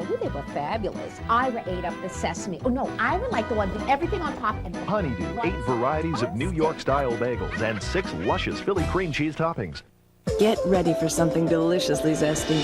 They were fabulous. Ira ate up the sesame. Oh no, Ira liked the one with everything on top and Honeydew, 8 varieties of New York-style bagels and 6 luscious Philly cream cheese toppings. Get ready for something deliciously zesty.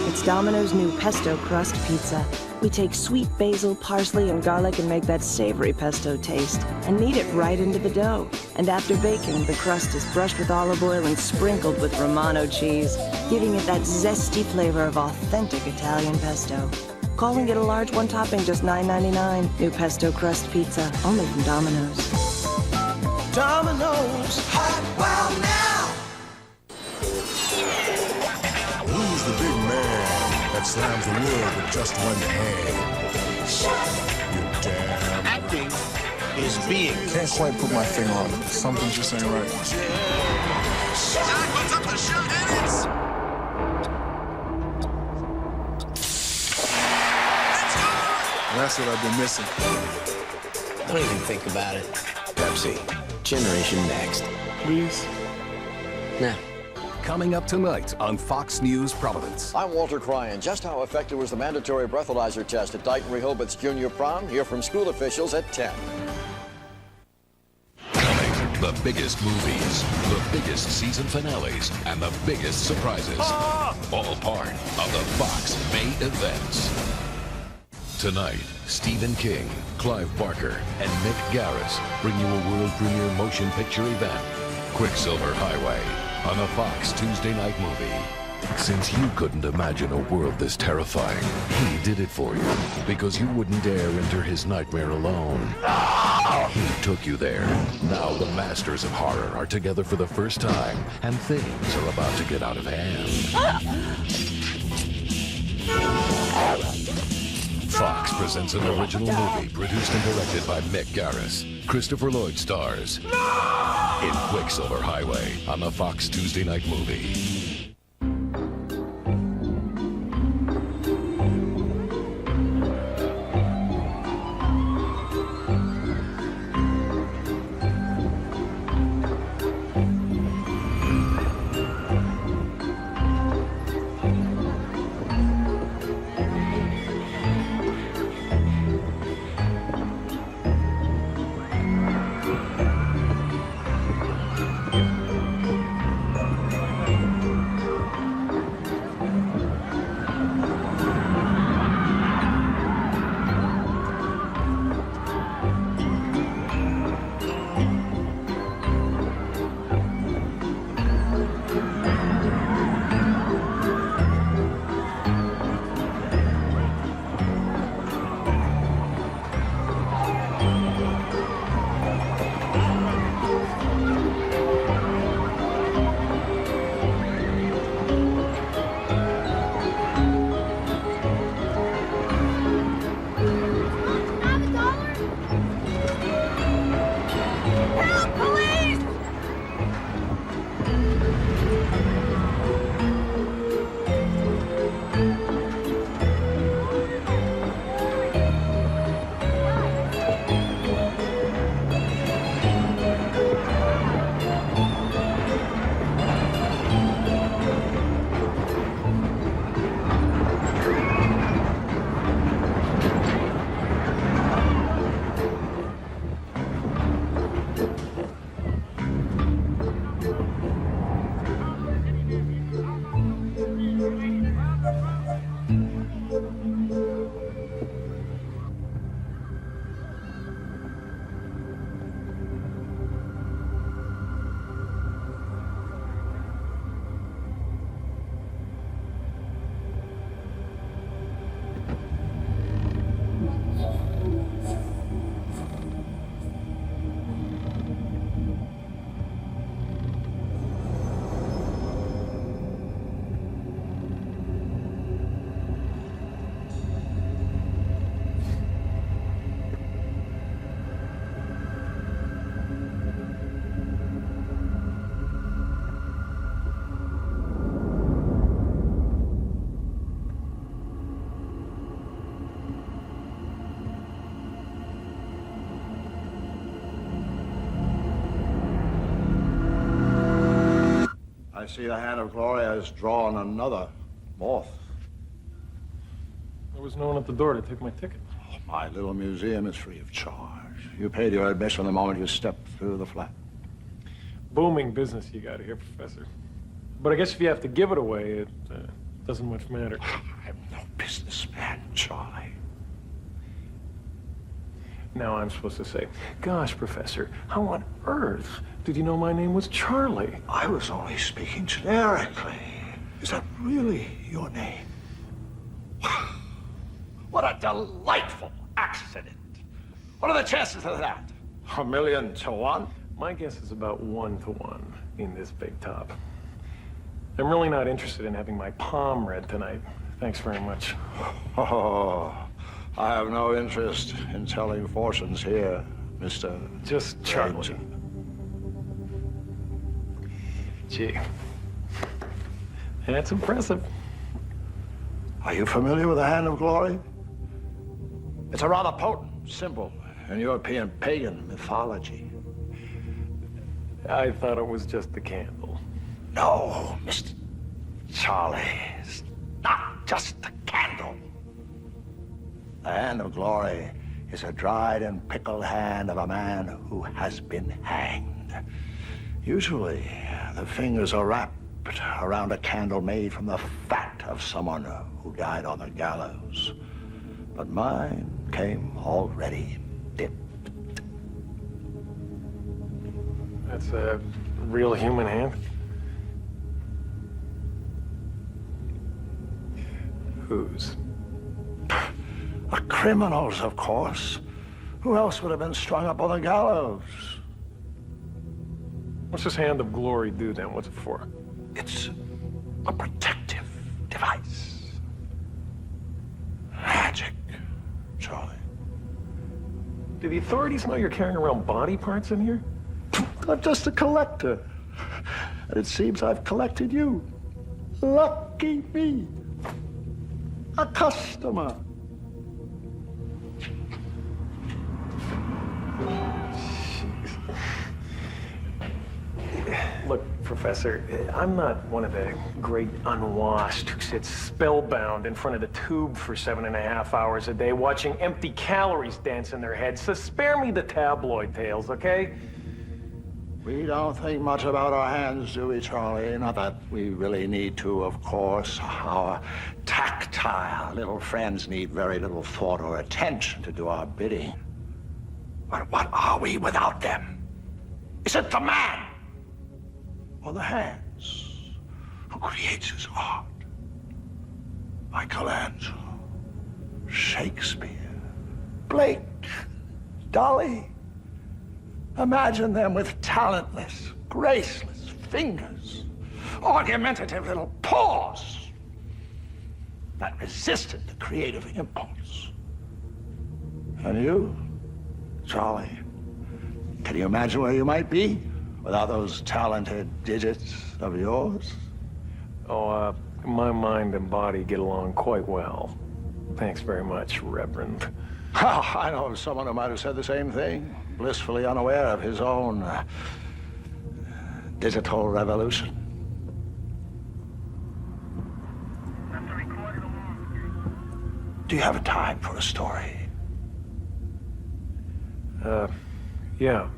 It's Domino's new pesto crust pizza. We take sweet basil, parsley, and garlic and make that savory pesto taste and knead it right into the dough. And after baking, the crust is brushed with olive oil and sprinkled with Romano cheese, giving it that zesty flavor of authentic Italian pesto. Call and get a large one topping, just $9.99. New pesto crust pizza, only from Domino's. Domino's, hot wow now! Who's the big man that slams the world with just one hand? You're damn Acting is being. Can't quite put my finger on it. Something just ain't right. Jack, what's up the show, Dennis? That's what I've been missing. Don't even think about it. Pepsi. Generation Next. Please? Nah. Coming up tonight on Fox News Providence. I'm Walter Cryan. Just how effective was the mandatory breathalyzer test at Dighton Rehoboth's Junior Prom? Hear from school officials at 10. Coming, the biggest movies, the biggest season finales, and the biggest surprises. All part of the Fox May events. Tonight, Stephen King, Clive Barker, and Mick Garris bring you a world premiere motion picture event, Quicksilver Highway, on a Fox Tuesday night movie. Since you couldn't imagine a world this terrifying, he did it for you, because you wouldn't dare enter his nightmare alone. He took you there. Now the masters of horror are together for the first time, and things are about to get out of hand. Fox presents an original movie produced and directed by Mick Garris. Christopher Lloyd stars in Quicksilver Highway on the Fox Tuesday night movie. I see the hand of Gloria has drawn another moth. was no one at the door to take my ticket. Oh, my little museum is free of charge. You paid your admission the moment you stepped through the flat. Booming business you got here, Professor. But I guess if you have to give it away, it doesn't much matter. I'm no businessman, Charlie. Now I'm supposed to say, gosh, Professor, how on earth did you know my name was Charlie? I was only speaking generically. Is that really your name? What a delightful accident. What are the chances of that? 1,000,000 to 1? My guess is about 1 to 1 in this big top. I'm really not interested in having my palm read tonight. Thanks very much. Oh, I have no interest in telling fortunes here, Mr. Just Charlie. Gee, that's impressive. Are you familiar with the Hand of Glory? It's a rather potent symbol in European pagan mythology. I thought it was just the candle. No, Mr. Charlie, it's not just the candle. The Hand of Glory is a dried and pickled hand of a man who has been hanged. Usually, the fingers are wrapped around a candle made from the fat of someone who died on the gallows. But mine came already dipped. That's a real human hand? Whose? A criminal's, of course. Who else would have been strung up on the gallows? What's this Hand of Glory do then? What's it for? It's a protective device. Magic, Charlie. Do the authorities know you're carrying around body parts in here? I'm just a collector. And it seems I've collected you. Lucky me. A customer. Look, Professor, I'm not one of the great unwashed who sits spellbound in front of the tube for 7.5 hours a day watching empty calories dance in their heads, so spare me the tabloid tales, okay? We don't think much about our hands, do we, Charlie? Not that we really need to, of course. Our tactile little friends need very little thought or attention to do our bidding. But what are we without them? Is it the man or the hands who creates his art? Michelangelo, Shakespeare, Blake, Dolly. Imagine them with talentless, graceless fingers, argumentative little paws that resisted the creative impulse. And you, Charlie, can you imagine where you might be without those talented digits of yours? Oh, my mind and body get along quite well. Thanks very much, Reverend. Oh, I know someone who might have said the same thing, blissfully unaware of his own digital revolution. Do you have time for a story? Yeah,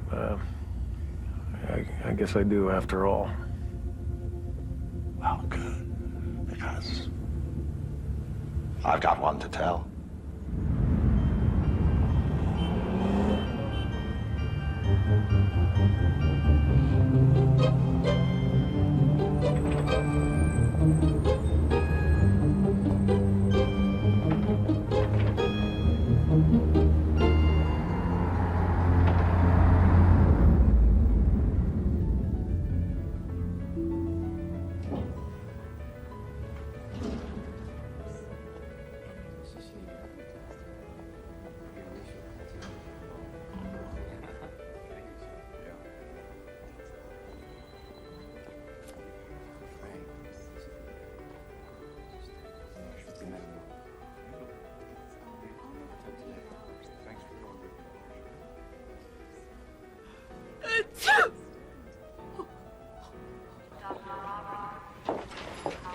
I guess I do after all. Well, good, because I've got one to tell.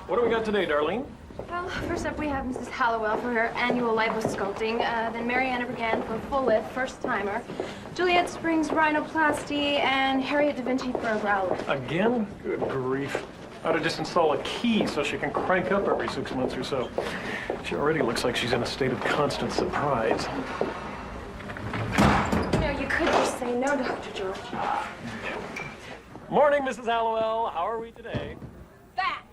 What do we got today, Darlene? Well, First up, we have Mrs. Hallowell for her annual liposculpting. Then Mariana Brigand for a full lift, first-timer. Juliet Springs rhinoplasty, and Harriet Da Vinci for a brow lift. Again? Good grief. I ought to just install a key so she can crank up every 6 months or so. She already looks like she's in a state of constant surprise. You know, you could just say no, Dr. George. Morning, Mrs. Hallowell. How are we today? Fat!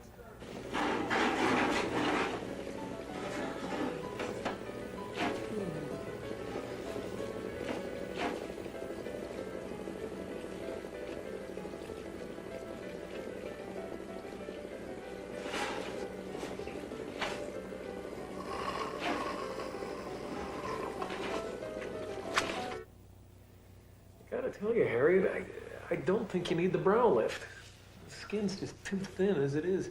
Gotta tell you, Harriet, I don't think you need the brow lift. The skin's just too thin as it is.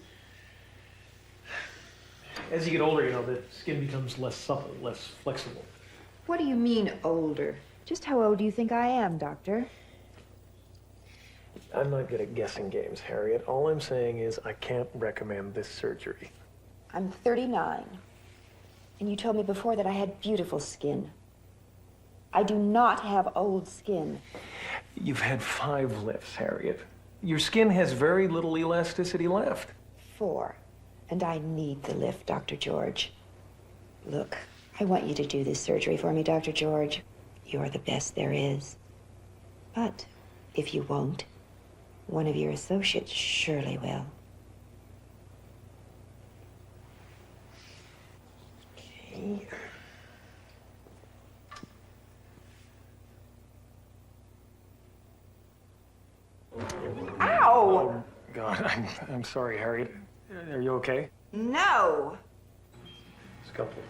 As you get older, you know, the skin becomes less supple, less flexible. What do you mean, older? Just how old do you think I am, Doctor? I'm not good at guessing games, Harriet. All I'm saying is I can't recommend this surgery. I'm 39. And you told me before that I had beautiful skin. I do not have old skin. You've had 5 lifts, Harriet. Your skin has very little elasticity left. 4. And I need the lift, Dr. George. Look, I want you to do this surgery for me, Dr. George. You're the best there is. But if you won't, one of your associates surely will. Okay. Ow! Oh, God, I'm sorry, Harriet. Are you okay? No! Scalpel.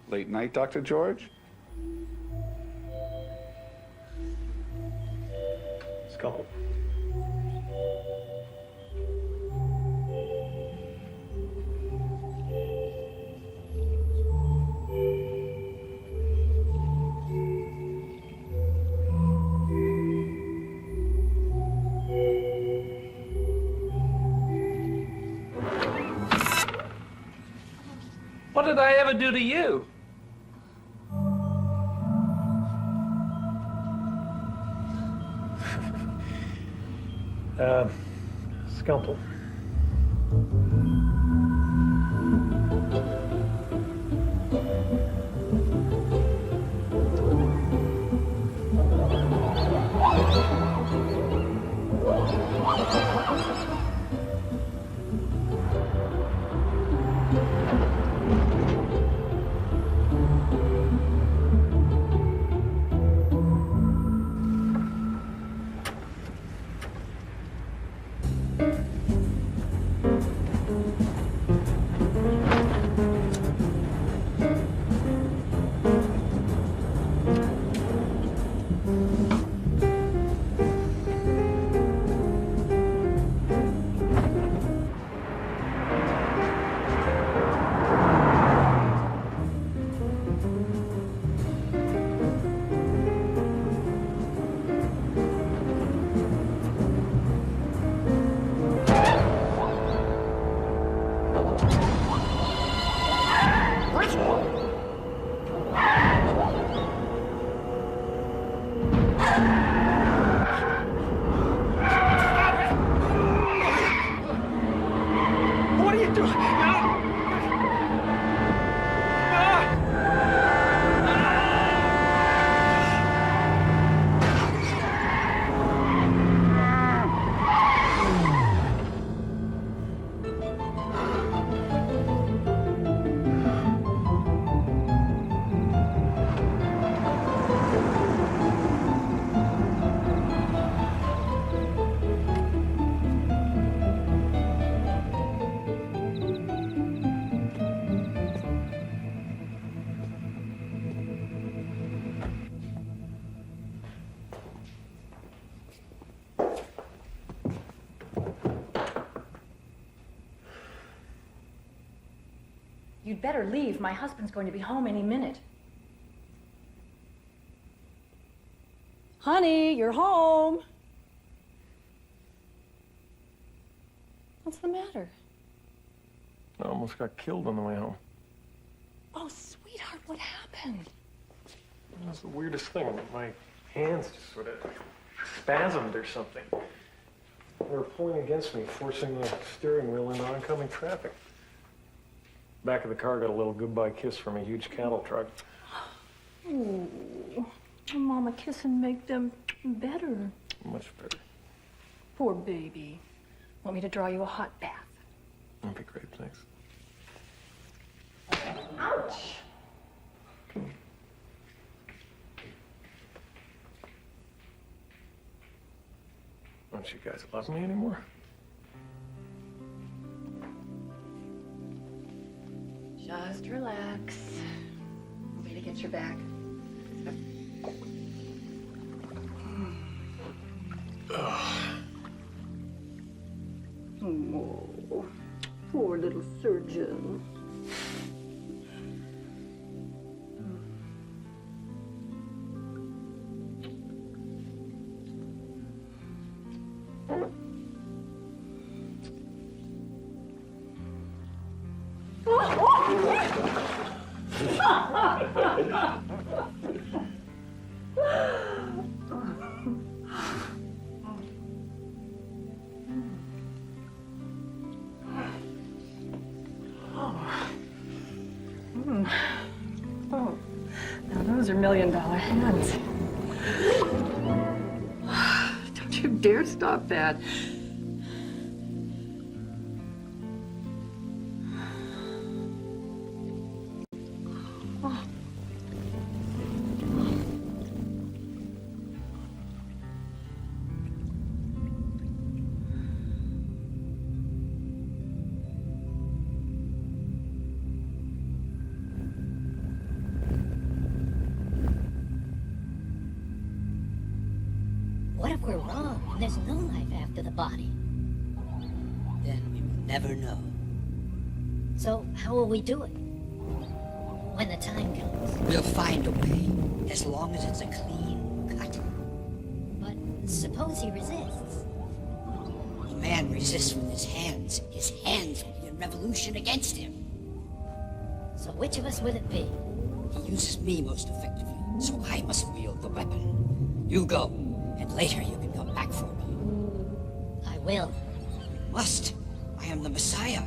Late night, Dr. George? Scalpel. What did I ever do to you? Scalpel. You'd better leave. My husband's going to be home any minute. Honey, you're home. What's the matter? I almost got killed on the way home. Oh, sweetheart, what happened? That's the weirdest thing. My hands just sort of spasmed or something. They were pulling against me, forcing the steering wheel into oncoming traffic. Back of the car got a little goodbye kiss from a huge cattle truck. Ooh, Mama, kiss and make them better. Much better. Poor baby. Want me to draw you a hot bath? That'd be great, thanks. Ouch! Don't you guys love me anymore? Just relax. Want me to get your back? Oh, poor little surgeon. Oh, now those are $1 million hands. Don't you dare stop that. What if we're wrong and there's no life after the body? Then we will never know. So how will we do it? When the time comes. We'll find a way, as long as it's a clean cut. But suppose he resists? A man resists with his hands will be in revolution against him. So which of us will it be? He uses me most effectively, so I must wield the weapon. You go. And later you can come back for me. I will. You must. I am the Messiah.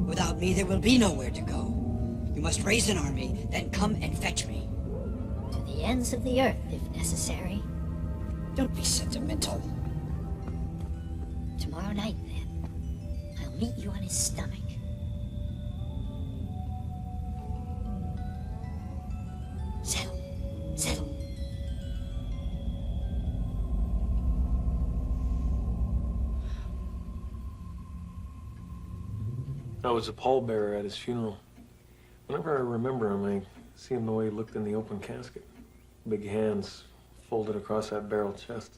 Without me, there will be nowhere to go. You must raise an army, then come and fetch me. To the ends of the earth, if necessary. Don't be sentimental. Tomorrow night, then. I'll meet you on his stomach. Settle. Settle. I was a pallbearer at his funeral. Whenever I remember him, I see him the way he looked in the open casket. Big hands folded across that barrel chest.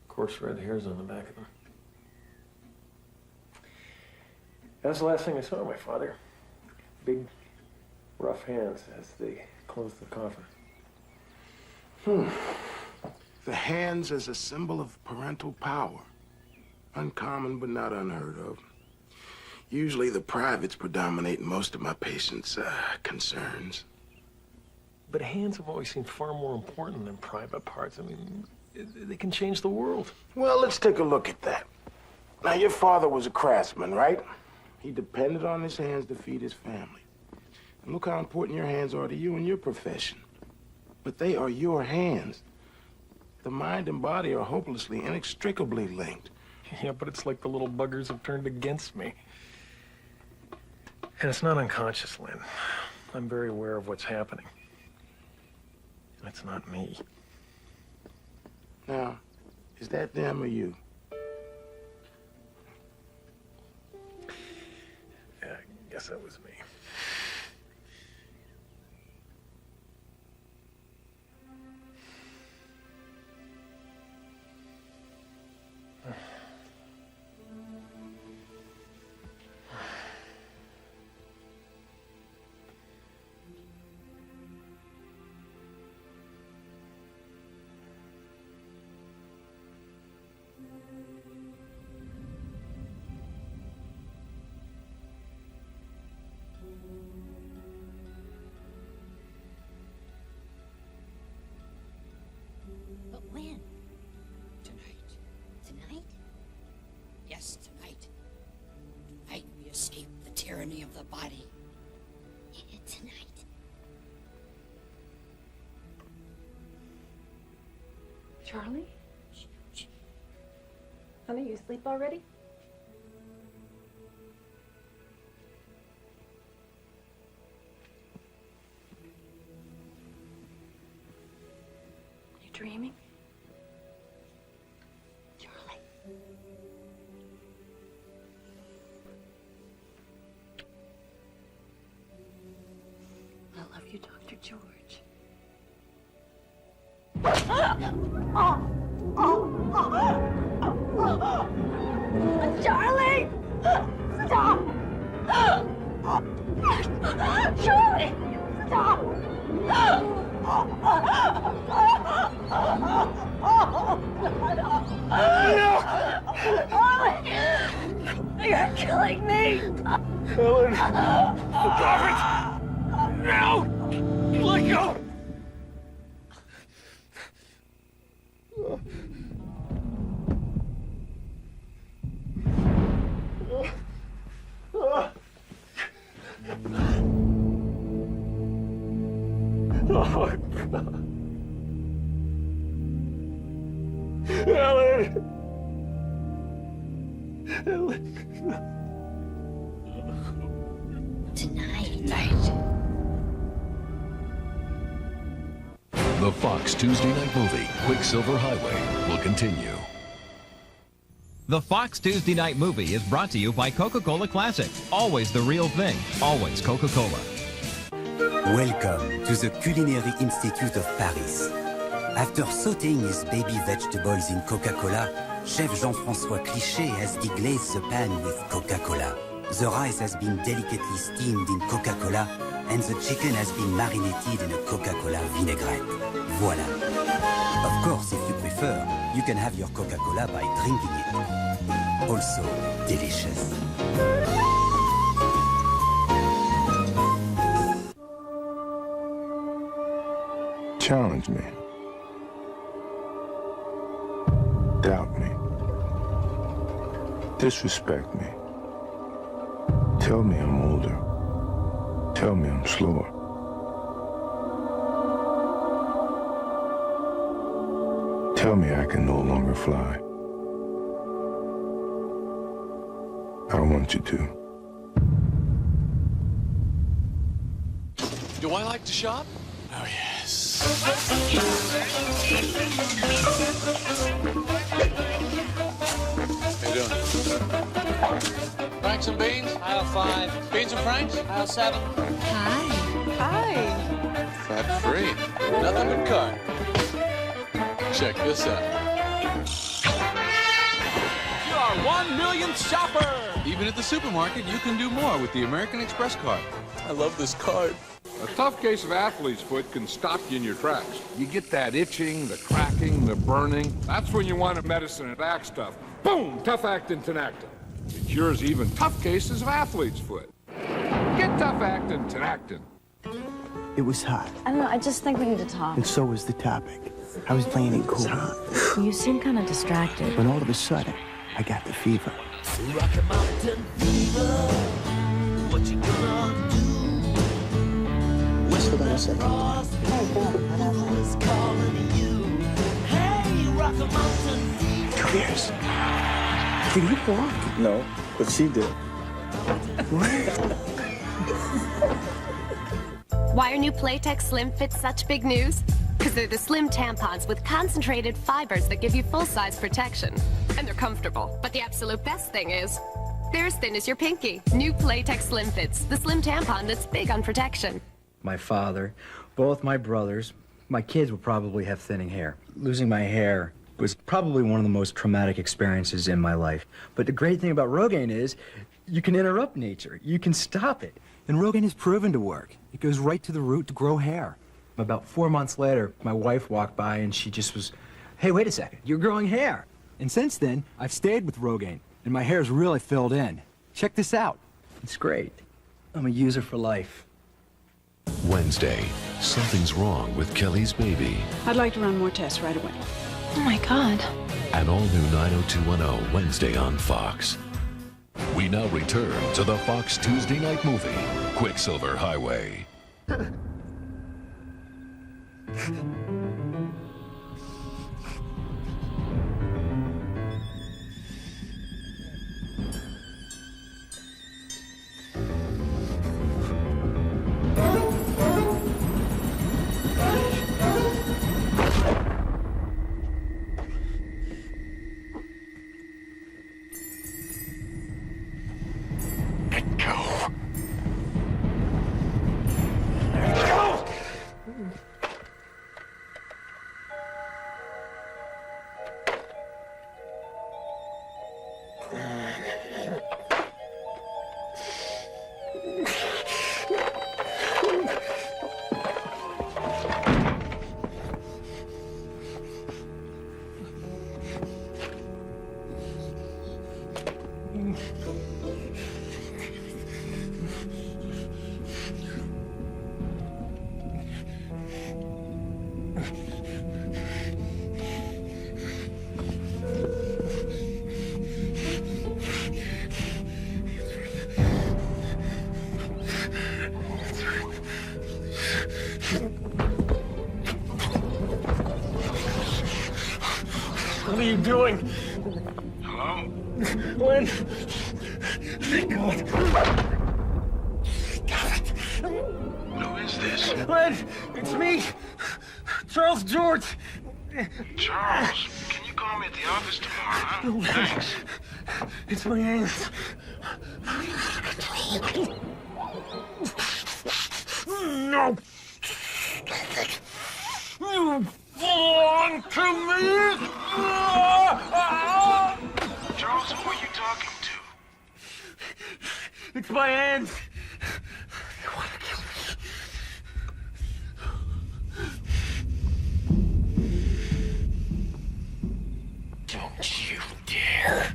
Coarse red hairs on the back of them. That's the last thing I saw of my father. Big, rough hands as they closed the coffin. The hands as a symbol of parental power. Uncommon, but not unheard of. Usually the privates predominate in most of my patients' concerns. But hands have always seemed far more important than private parts. I mean, they can change the world. Well, let's take a look at that. Now, your father was a craftsman, right? He depended on his hands to feed his family. And look how important your hands are to you in your profession. But they are your hands. The mind and body are hopelessly, inextricably linked. Yeah, but it's like the little buggers have turned against me. And it's not unconscious, Lynn. I'm very aware of what's happening. It's not me. Now, is that them or you? Yeah, I guess that was me. of the body tonight. Charlie? Honey, you asleep already? You dreaming? Charlie. I love you, Dr. George. Charlie! Stop! Charlie! Stop! You're killing me! Helen! Stop it! No! Let go! The Fox Tuesday night movie, Quicksilver Highway, will continue. The Fox Tuesday night movie is brought to you by Coca-Cola Classic. Always the real thing. Always Coca-Cola. Welcome to the Culinary Institute of Paris. After sautéing his baby vegetables in Coca-Cola, Chef Jean-François Cliché has deglazed the pan with Coca-Cola. The rice has been delicately steamed in Coca-Cola, and the chicken has been marinated in a Coca-Cola vinaigrette. Voila. Of course, if you prefer, you can have your Coca-Cola by drinking it. Also delicious. Challenge me. Doubt me. Disrespect me. Tell me I'm older. Tell me I'm slower. Tell me I can no longer fly. I want you to. Do I like to shop? Oh, yes. How you doing? Franks and beans? Aisle 5. Beans and Franks? Aisle 7. Hi. Fat free. Nothing but carb. Check this out. You are 1 millionth shopper! Even at the supermarket, you can do more with the American Express card. I love this card. A tough case of athlete's foot can stop you in your tracks. You get that itching, the cracking, the burning. That's when you want a medicine and back stuff. Boom! Tough Actin Tenactin. It cures even tough cases of athlete's foot. Get Tough Actin Tenactin. It was hot, I don't know, I just think we need to talk. and so was the topic. I was playing it cool. You seem kind of distracted. When all of a sudden, I got the fever. Rocky Mountain fever. What you gonna do? What's the gonna say? Who's calling you? Hey, Rocky Mountain fever. Come here. Did he walk? No, but she did. Why are new Playtex Slim Fits such big news? Because they're the slim tampons with concentrated fibers that give you full-size protection. And they're comfortable. But the absolute best thing is, they're as thin as your pinky. New Playtex Slim Fits, the slim tampon that's big on protection. My father, both my brothers, my kids will probably have thinning hair. Losing my hair was probably one of the most traumatic experiences in my life. But the great thing about Rogaine is you can interrupt nature. You can stop it. And Rogaine is proven to work. It goes right to the root to grow hair. About 4 months later, my wife walked by and she just was, hey, wait a second, you're growing hair. And since then, I've stayed with Rogaine, and my hair's really filled in. Check this out. It's great. I'm a user for life. Wednesday, something's wrong with Kelly's baby. I'd like to run more tests right away. Oh my God. An all-new 90210 Wednesday on Fox. We now return to the Fox Tuesday night movie, Quicksilver Highway. What are you doing? Hello? Lynn? Thank God. Damn it. Who is this? Lynn, it's me. Charles George. Charles, can you call me at the office tomorrow, huh? No, Thanks. It's my hands. No. You belong to me. Charles, who are you talking to? It's my hands. Don't you dare.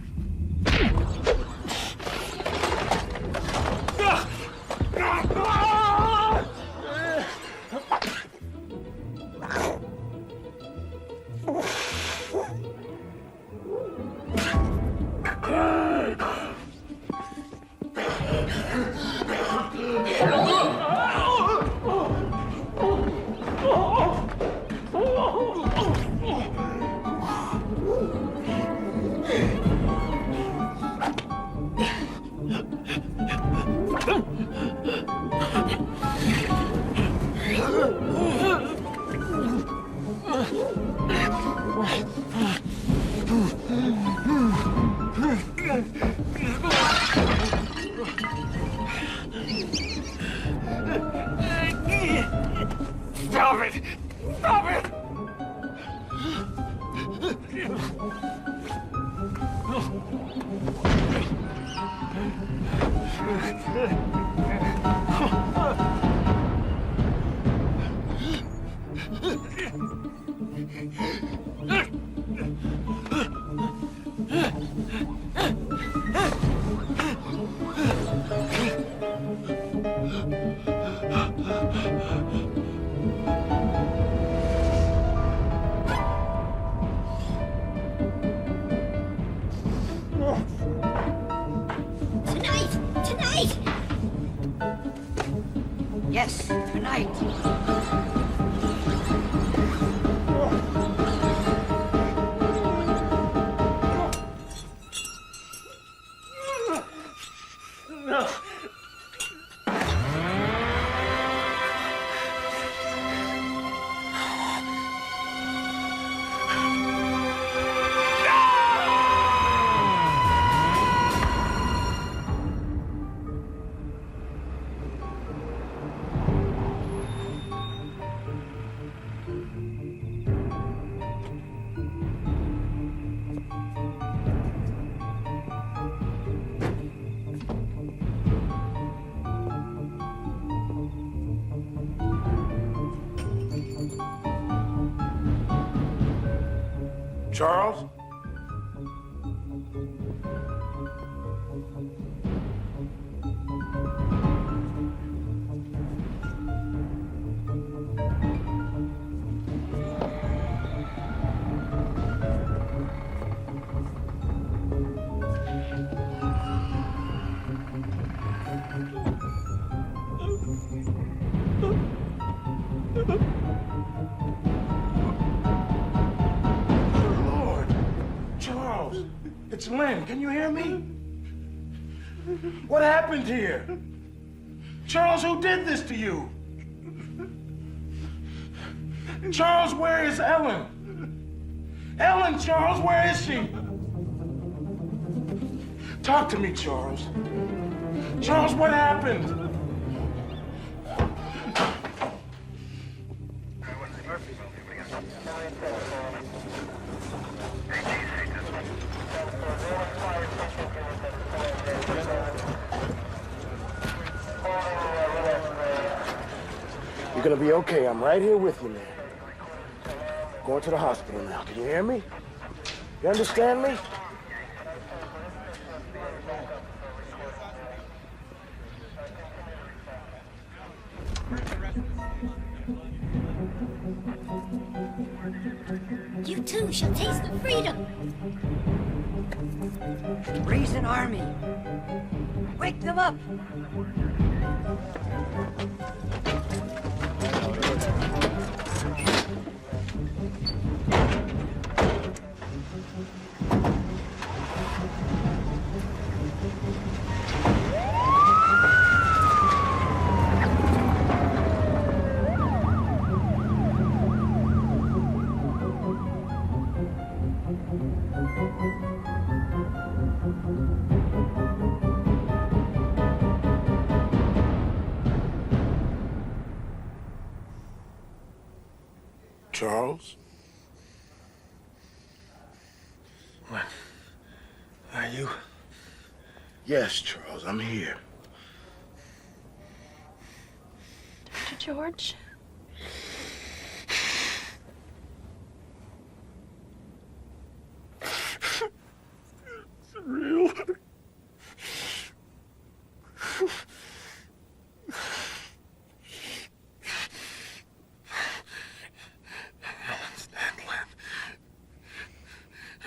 Stop it! Stop it! Tonight! Yes, tonight. No. Charles? It's Lynn. Can you hear me? What happened here? Charles, who did this to you? Charles, where is Ellen? Ellen, Charles, where is she? Talk to me, Charles. Charles, what happened? You're gonna be okay. I'm right here with you, man. Going to the hospital now. Can you hear me? You understand me? You too shall taste the freedom. Raise an army. Wake them up. Charles? What? Are you? Yes, Charles, I'm here. Dr. George? It's real.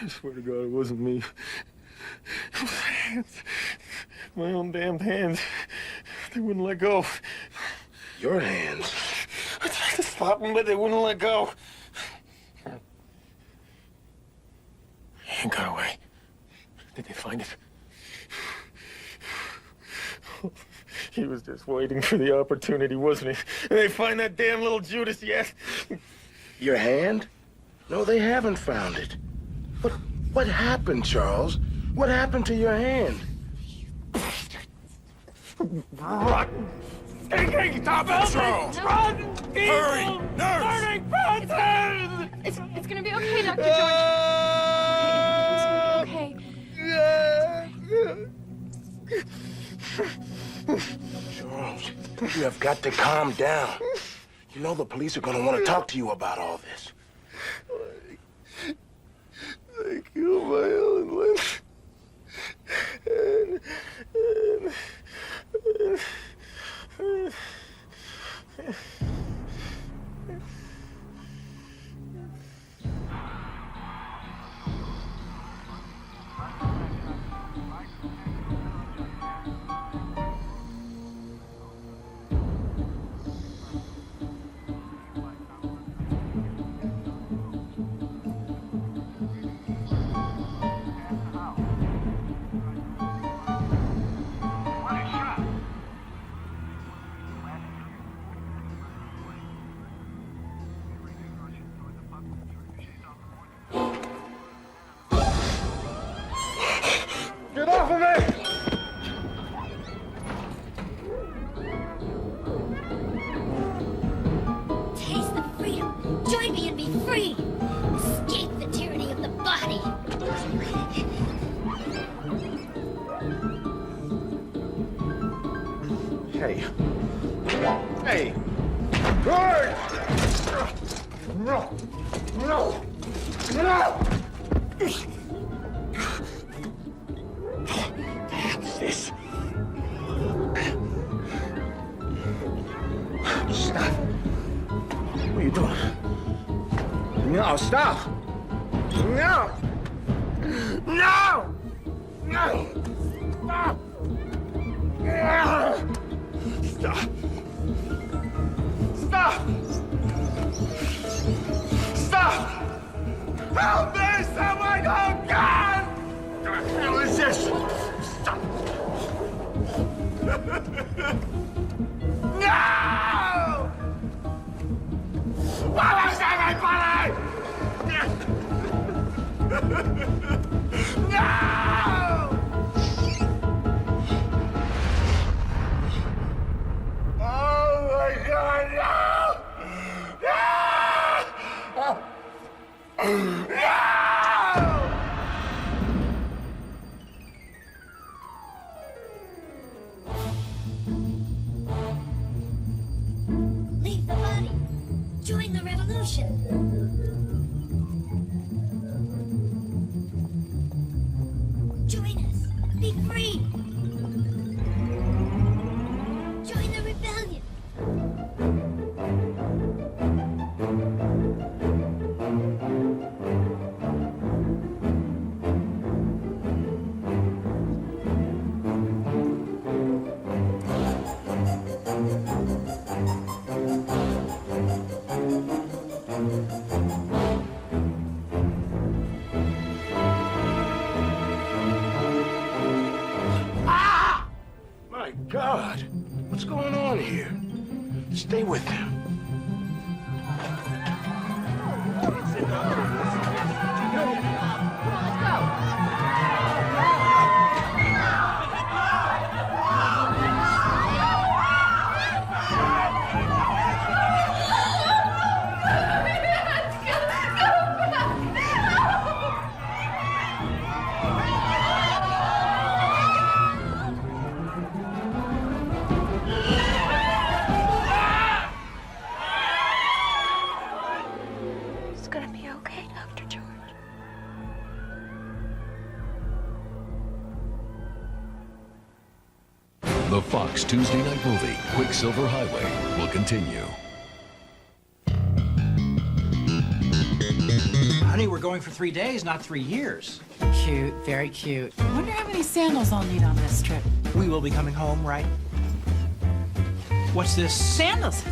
I swear to God, it wasn't me. It was hands. My own damned hands. They wouldn't let go. Your hands? I tried to stop them, but they wouldn't let go. It got away. Did they find it? He was just waiting for the opportunity, wasn't he? Did they find that damn little Judas yet? Your hand? No, they haven't found it. What happened, Charles? What happened to your hand? Rotten! Stinking top Charles! Rotten! Hurry! Evil! Nurse! Burning bastard! It's gonna be okay, Dr. George. It's gonna be okay. Charles, you have got to calm down. You know the police are gonna want to talk to you about all this. They killed my Ellen Lynn. Get off of me! Taste the freedom. Join me and be free. Escape the tyranny of the body. Hey. Hey! George! No! No! No! This. Stop. What are you doing? No, stop. No. No. No. Stop. Stop. Stop. Stop. Help me, someone. Oh, God. No! Where is everybody? No! Oh my God, no! No! No! Leave the body. Join the revolution. Join us. Be free. Join the rebellion. My God, what's going on here? Stay with him. It's gonna be okay, Dr. George. The Fox Tuesday night movie, Quicksilver Highway, will continue. Honey, we're going for 3 days, not 3 years. Cute, very cute. I wonder how many sandals I'll need on this trip. We will be coming home, right? What's this? Sandals.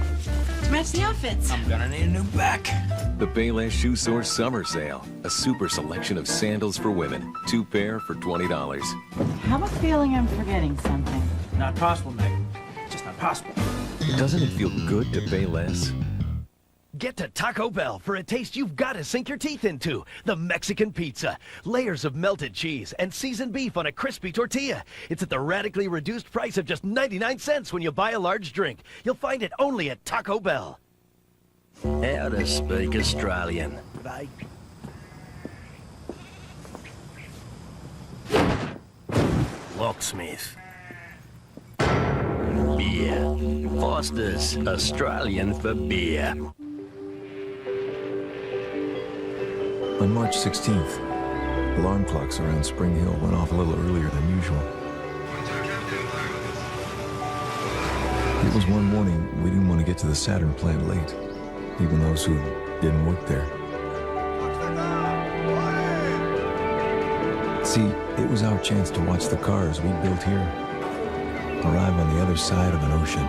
To match the outfits. I'm gonna need a new back. The Payless Shoe Source Summer Sale. A super selection of sandals for women. 2 pair for $20. Have a feeling I'm forgetting something. Not possible, Meg. Just not possible. Doesn't it feel good to pay less? Get to Taco Bell for a taste you've got to sink your teeth into. The Mexican pizza. Layers of melted cheese and seasoned beef on a crispy tortilla. It's at the radically reduced price of just 99 cents when you buy a large drink. You'll find it only at Taco Bell. How to speak Australian. Bye. Locksmith. Beer. Foster's, Australian for beer. On March 16th, alarm clocks around Spring Hill went off a little earlier than usual. It was one morning we didn't want to get to the Saturn plant late, even those who didn't work there. See, it was our chance to watch the cars we built here arrive on the other side of an ocean.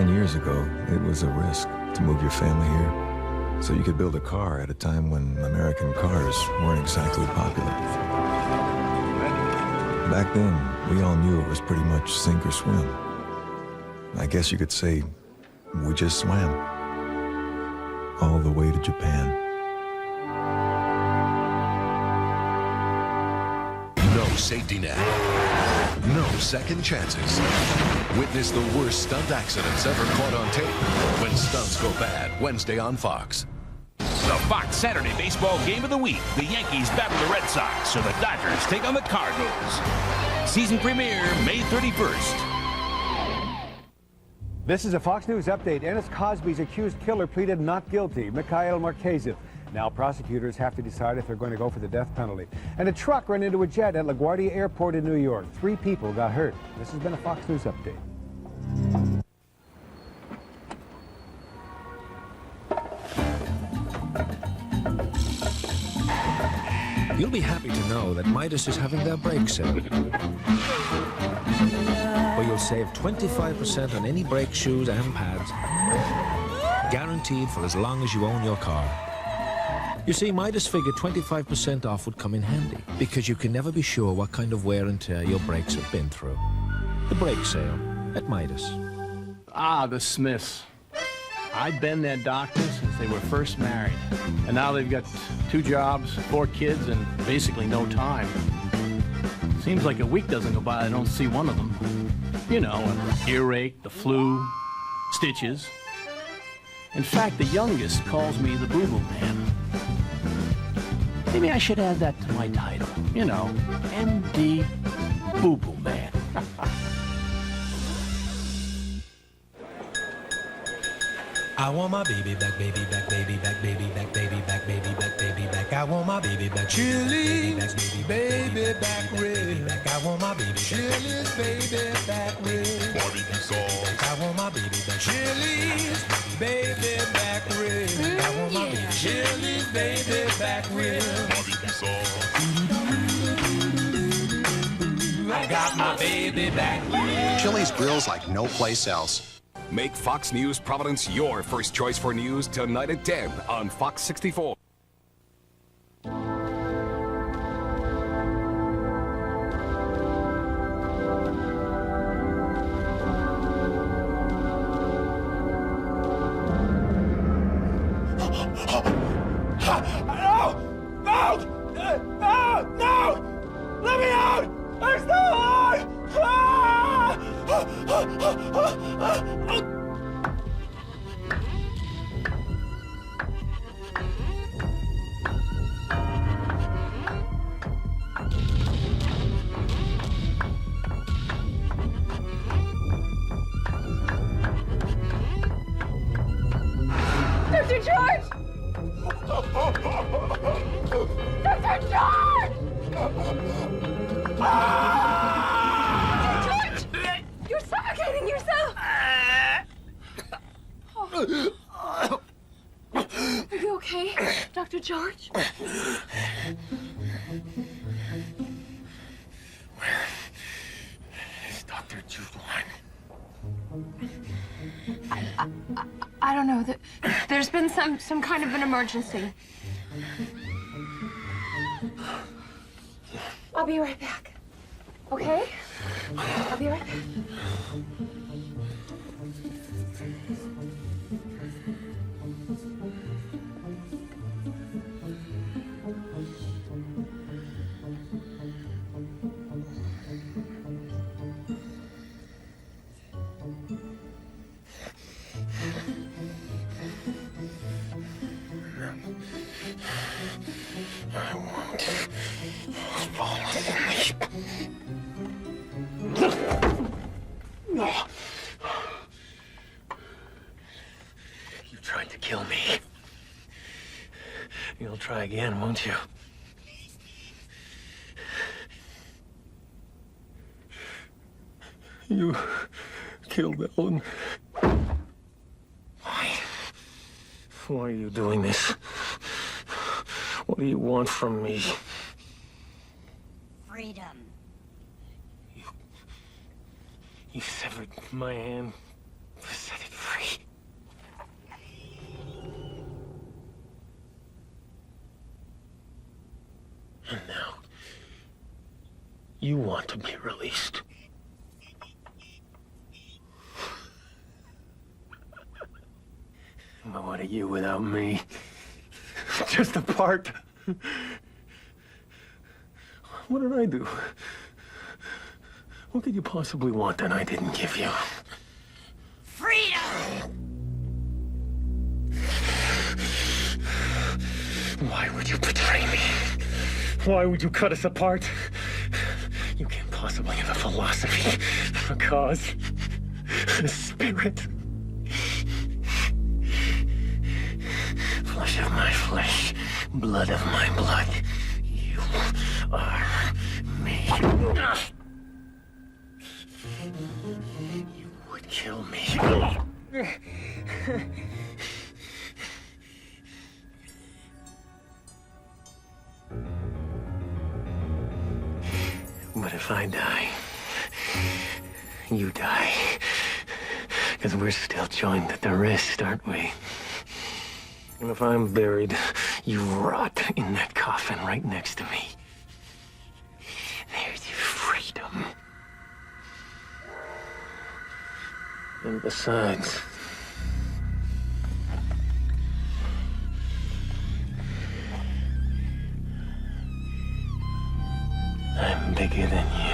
Years ago, it was a risk to move your family here so you could build a car at a time when American cars weren't exactly popular. Back then, we all knew it was pretty much sink or swim. I guess you could say we just swam all the way to Japan. No safety net. No second chances. Witness the worst stunt accidents ever caught on tape when stunts go bad. Wednesday on Fox. The Fox Saturday baseball game of the week. The Yankees battle the Red Sox, so the Dodgers take on the Cardinals. Season premiere May 31st. This is a Fox News update. Ennis Cosby's accused killer pleaded not guilty, Mikhail Markesev. Now prosecutors have to decide if they're going to go for the death penalty. And a truck ran into a jet at LaGuardia Airport in New York. 3 people got hurt. This has been a Fox News update. You'll be happy to know that Midas is having their brake sale, where you'll save 25% on any brake shoes and pads, guaranteed for as long as you own your car. You see, Midas figured 25% off would come in handy, because you can never be sure what kind of wear and tear your brakes have been through. The brake sale at Midas. Ah, the Smiths. I've been their doctor since they were first married. And now they've got 2 jobs, 4 kids, and basically no time. Seems like a week doesn't go by I don't see one of them. You know, an earache, the flu, stitches. In fact, the youngest calls me the Boo-Boo Man. Maybe I should add that to my title. You know, MD Boo-Boo Man. I want my baby back, baby back, baby back, baby back, baby back, baby back, baby back. I want my baby back, Chili's baby back rib. I want my baby Chili's baby back rib. Barbecue sauce. I want my baby back, Chili's baby back rib. I want my baby Chili's baby back rib. Barbecue sauce. I got my baby back rib. Chili's grills like no place else. Make Fox News Providence your first choice for news tonight at 10 on Fox 64. Let me out! I'm still alive! Dr. George! Dr. George! George! You're suffocating yourself! Oh. Are you okay, Dr. George? Where is Dr. Judeline? I don't know. There's been some kind of an emergency. I'll be right back. Okay? I'll be right back. I won't fall asleep. You tried to kill me. You'll try again, won't you? You killed Ellen. Why? Why are you doing this? What do you want from me? Freedom. You severed my hand to set it free. And now, you want to be released. But what are you without me? Just a part. What did I do? What could you possibly want that I didn't give you? Freedom! Why would you betray me? Why would you cut us apart? You can't possibly have a philosophy, a cause, a spirit. Flesh of my flesh, blood of my blood. You are me. You would kill me. But if I die, you die. Because we're still joined at the wrist, aren't we? And if I'm buried, you rot in that coffin right next to me. There's your freedom. And besides, I'm bigger than you.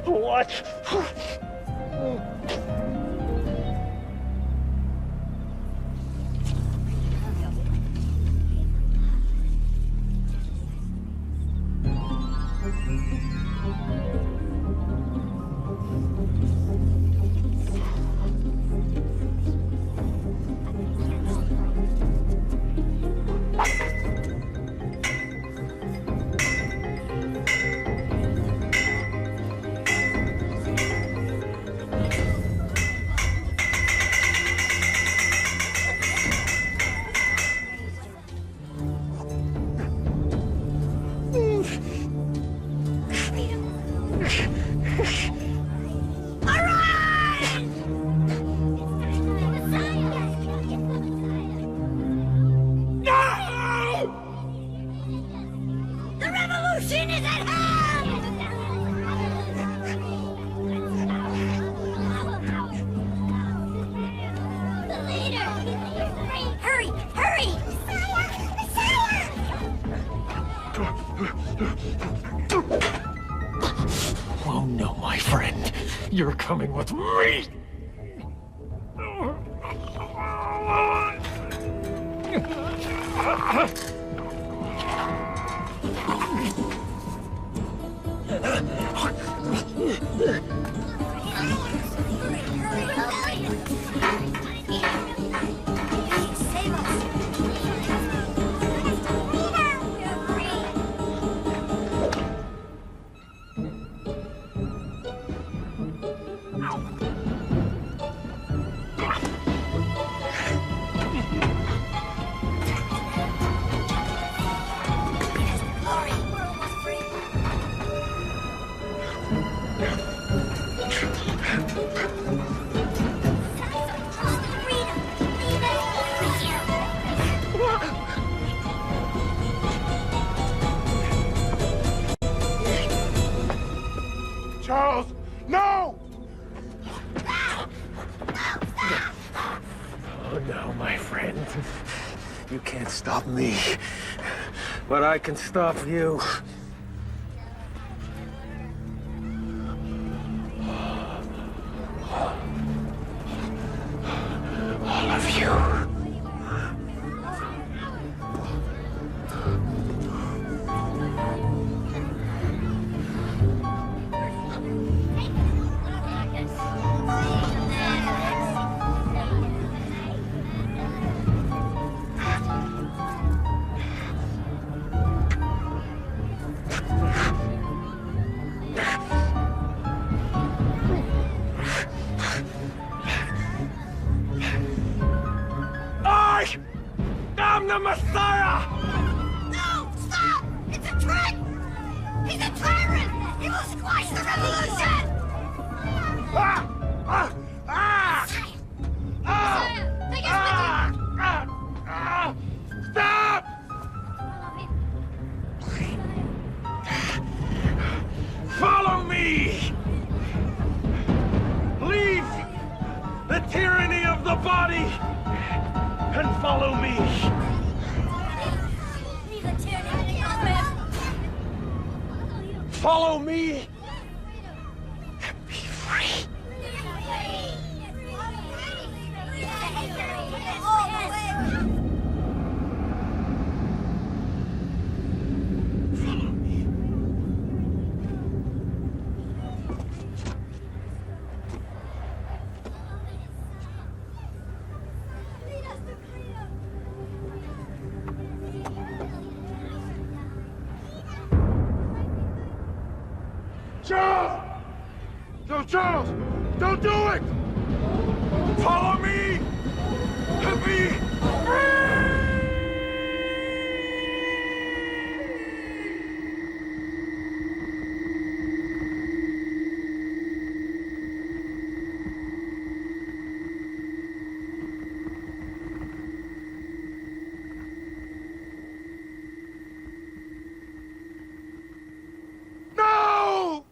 What? Oh no, my friend. You're coming with me! Charles, no! Oh no, my friend. You can't stop me. But I can stop you. All of you. I'm the Messiah! No! Stop! It's a trick! He's a tyrant! He will squash the revolution! Ah! Ah! Ah! Ah! Take us Ah! Ah! Stop! Follow me! Leave the tyranny of the body and follow me! Follow me and be free. Charles! No, Charles! Don't do it! Follow me! Let me free! No!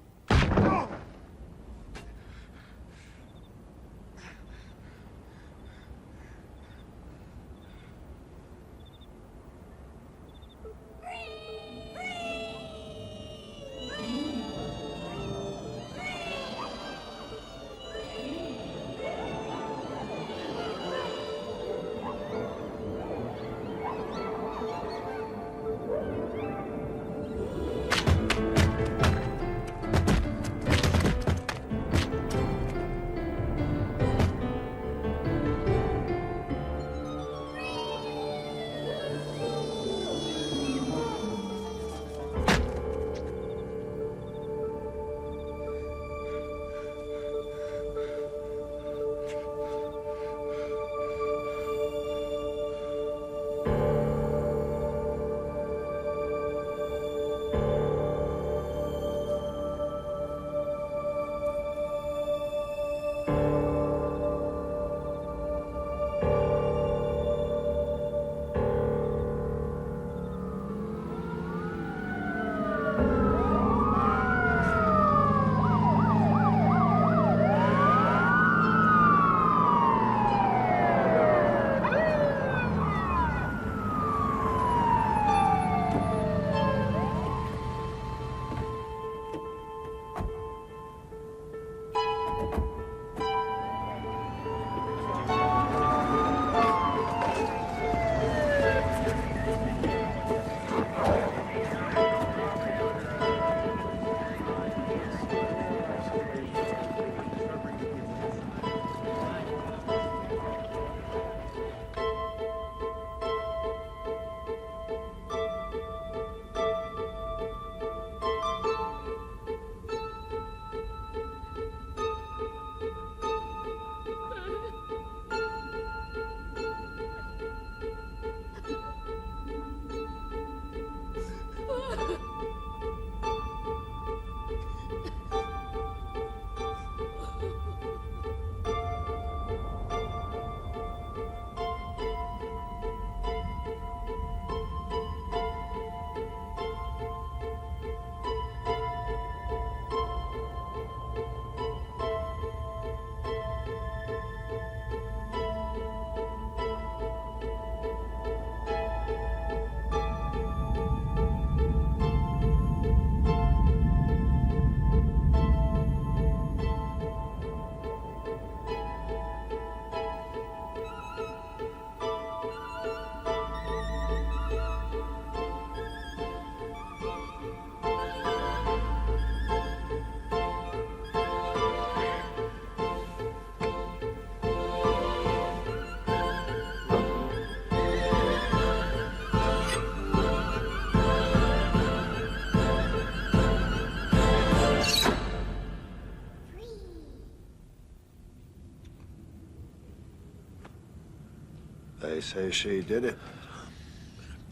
They say she did it.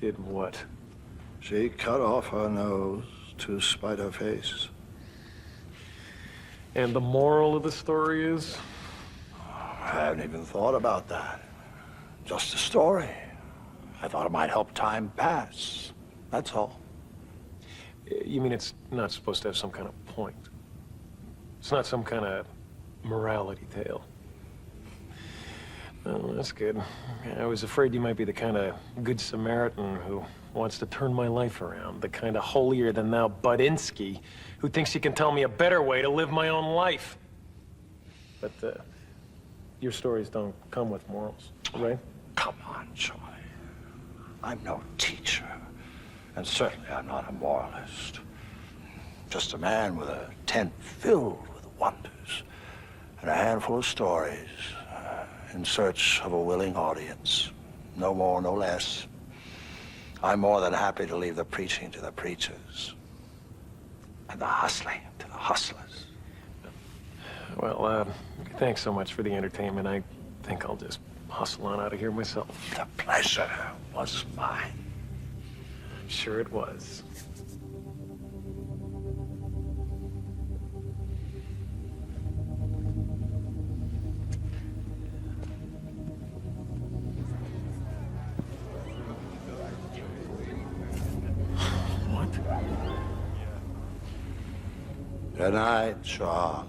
Did what? She cut off her nose to spite her face. And the moral of the story is? I haven't even thought about that. Just a story. I thought it might help time pass. That's all. You mean it's not supposed to have some kind of point? It's not some kind of morality tale? Oh, that's good. I was afraid you might be the kind of good Samaritan who wants to turn my life around. The kind of holier-than-thou Budinsky who thinks he can tell me a better way to live my own life. But, your stories don't come with morals, right? Come on, Charlie. I'm no teacher. And certainly I'm not a moralist. Just a man with a tent filled with wonders and a handful of stories in search of a willing audience. No more, no less. I'm more than happy to leave the preaching to the preachers. and the hustling to the hustlers. Well, thanks so much for the entertainment. I think I'll just hustle on out of here myself. The pleasure was mine. Sure it was. Good night, Charlie.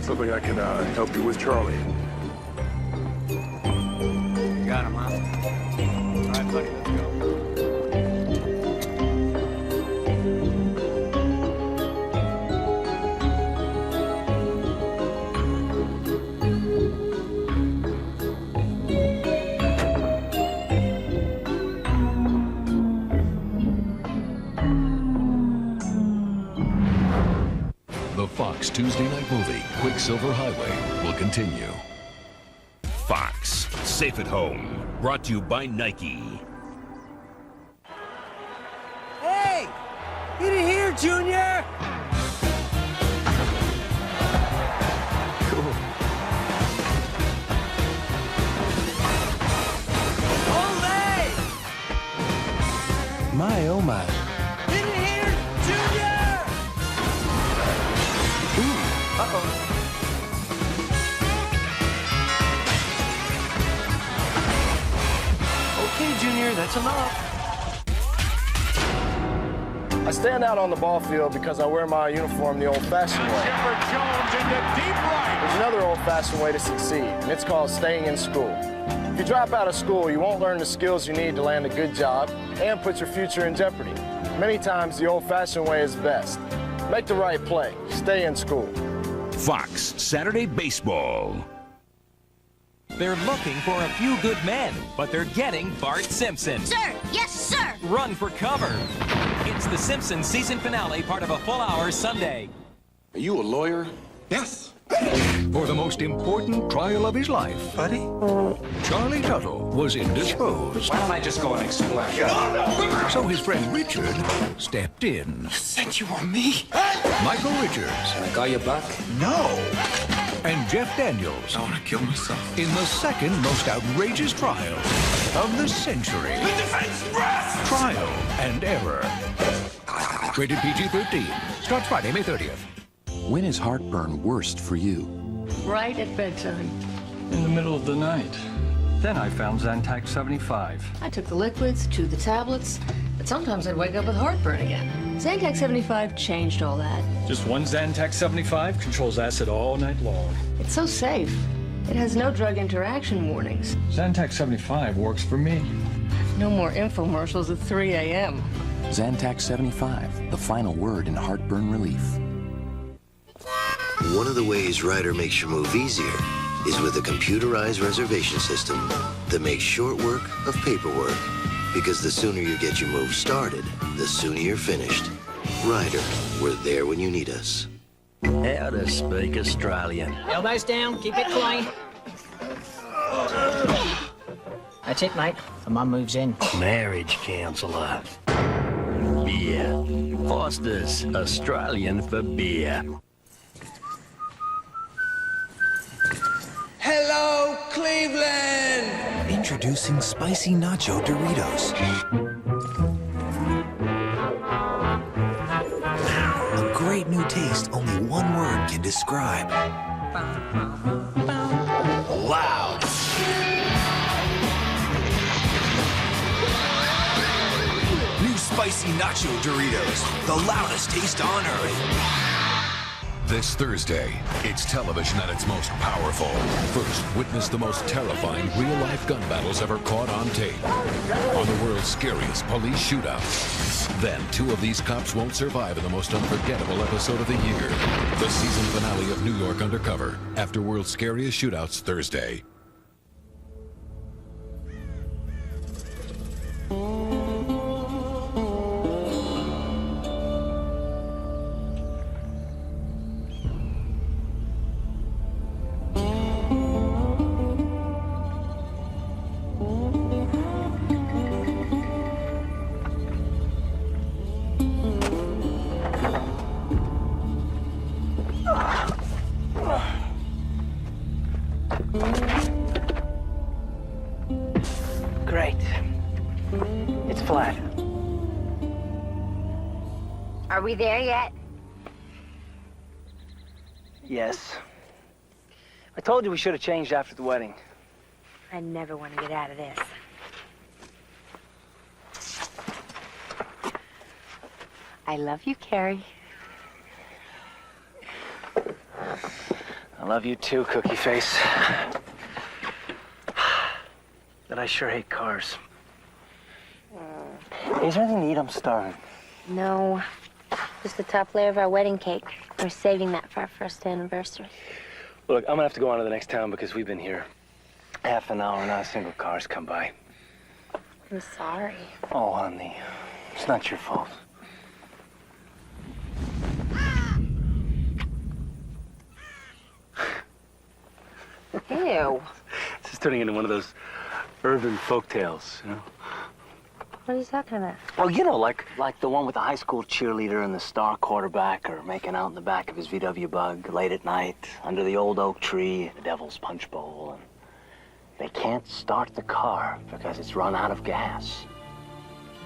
Something I can help you with, Charlie. Got him, huh? All right, buddy, let's go. The Fox Tuesday night movie, Quicksilver Highway, will continue. Fox, safe at home. Brought to you by Nike. Hey! Get in here, Junior! My, oh my. Get in here, Junior! Uh-oh. Okay, Junior, that's enough. I stand out on the ball field because I wear my uniform the old-fashioned way. There's another old-fashioned way to succeed, and it's called staying in school. If you drop out of school, you won't learn the skills you need to land a good job and put your future in jeopardy. Many times, the old-fashioned way is best. Make the right play. Stay in school. Fox, Saturday Baseball. They're looking for a few good men, but they're getting Bart Simpson. Sir! Yes, sir! Run for cover. It's the Simpsons season finale, part of a full-hour Sunday. Are you a lawyer? Yes. For the most important trial of his life, Buddy? Charlie Tuttle was indisposed. Why don't I just go and explain? So his friend Richard stepped in. Said you were me? Michael Richards. Can I call you Buck? No. And Jeff Daniels. I want to kill myself. In the second most outrageous trial of the century. The defense rests! Trial and error. Rated PG-13. Starts Friday, May 30th. When is heartburn worst for you? Right at bedtime. In the middle of the night. Then I found Zantac 75. I took the liquids, chewed the tablets, but sometimes I'd wake up with heartburn again. Zantac 75 changed all that. Just one Zantac 75 controls acid all night long. It's so safe. It has no drug interaction warnings. Zantac 75 works for me. No more infomercials at 3 a.m. Zantac 75, the final word in heartburn relief. One of the ways Ryder makes your move easier is with a computerized reservation system that makes short work of paperwork. Because the sooner you get your move started, the sooner you're finished. Ryder, we're there when you need us. How to speak Australian. Elbows down, keep it clean. That's it, mate. The mum moves in. Marriage counsellor. Beer. Foster's Australian for beer. Hello, Cleveland! Introducing Spicy Nacho Doritos. A great new taste only one word can describe. Loud. New Spicy Nacho Doritos, the loudest taste on earth. This Thursday, it's television at its most powerful. First, witness the most terrifying real-life gun battles ever caught on tape. On the world's scariest police shootout. Then, two of these cops won't survive in the most unforgettable episode of the year. The season finale of New York Undercover, after world's scariest shootouts Thursday. Great. It's flat. Are we there yet? Yes. I told you we should have changed after the wedding. I never want to get out of this. I love you, Carrie. I love you too, Cookie Face. But I sure hate cars. Hey, is there anything to eat? I'm starving. No, just the top layer of our wedding cake. We're saving that for our first anniversary. Look, I'm gonna have to go on to the next town because we've been here half an hour and not a single car's come by. I'm sorry. Oh, honey, it's not your fault. Ew. This is turning into one of those urban folk tales, you know? What are you talking about? Well, you know, like the one with the high school cheerleader and the star quarterback are making out in the back of his VW bug late at night under the old oak tree at the Devil's Punch Bowl, and they can't start the car because it's run out of gas.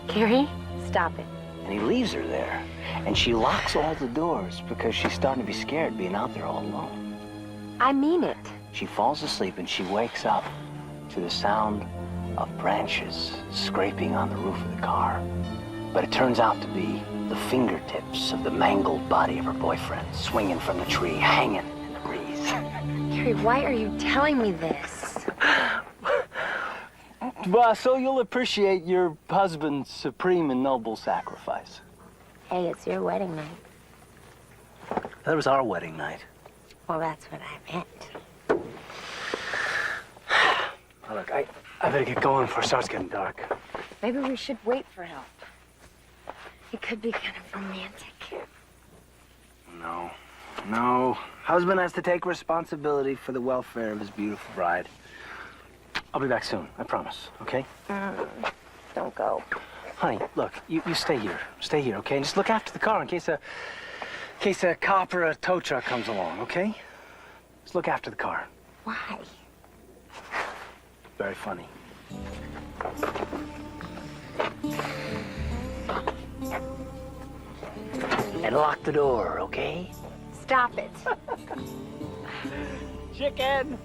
Carrie, stop it. And he leaves her there, and she locks all the doors because she's starting to be scared being out there all alone. I mean it. She falls asleep and she wakes up to the sound of branches scraping on the roof of the car. But it turns out to be the fingertips of the mangled body of her boyfriend swinging from the tree, hanging in the breeze. Carrie, why are you telling me this? Well, so you'll appreciate your husband's supreme and noble sacrifice. Hey, it's your wedding night. That was our wedding night. Well, that's what I meant. Oh, look, I better get going before it starts getting dark. Maybe we should wait for help. It could be kind of romantic. No. Husband has to take responsibility for the welfare of his beautiful bride. I'll be back soon, I promise, okay? Don't go. Honey, look, you stay here. Stay here, okay? And just look after the car in case a cop or a tow truck comes along, okay? Just look after the car. Why? Very funny. And lock the door, okay? Stop it. Chicken!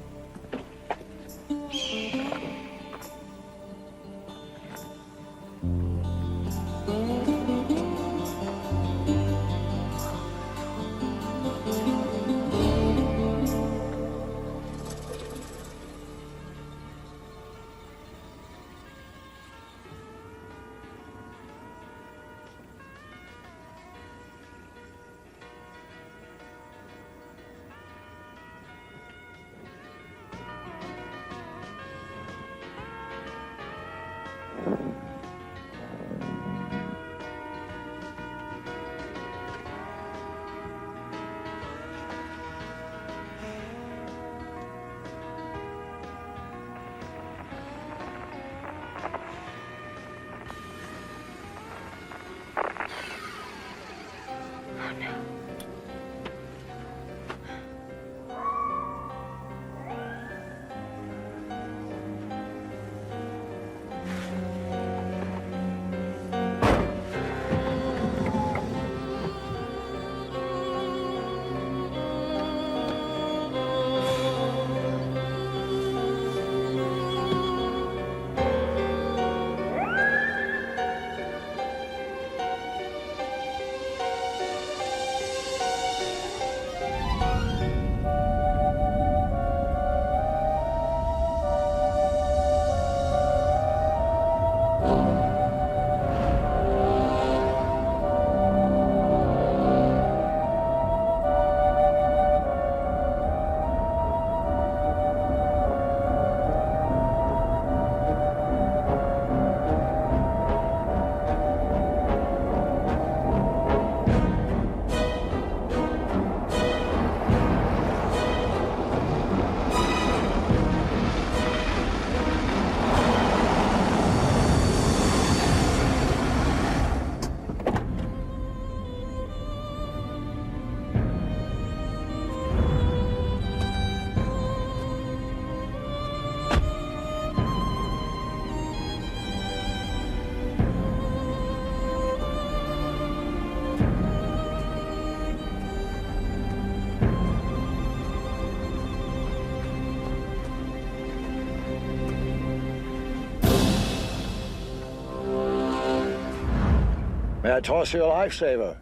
May I toss you a lifesaver?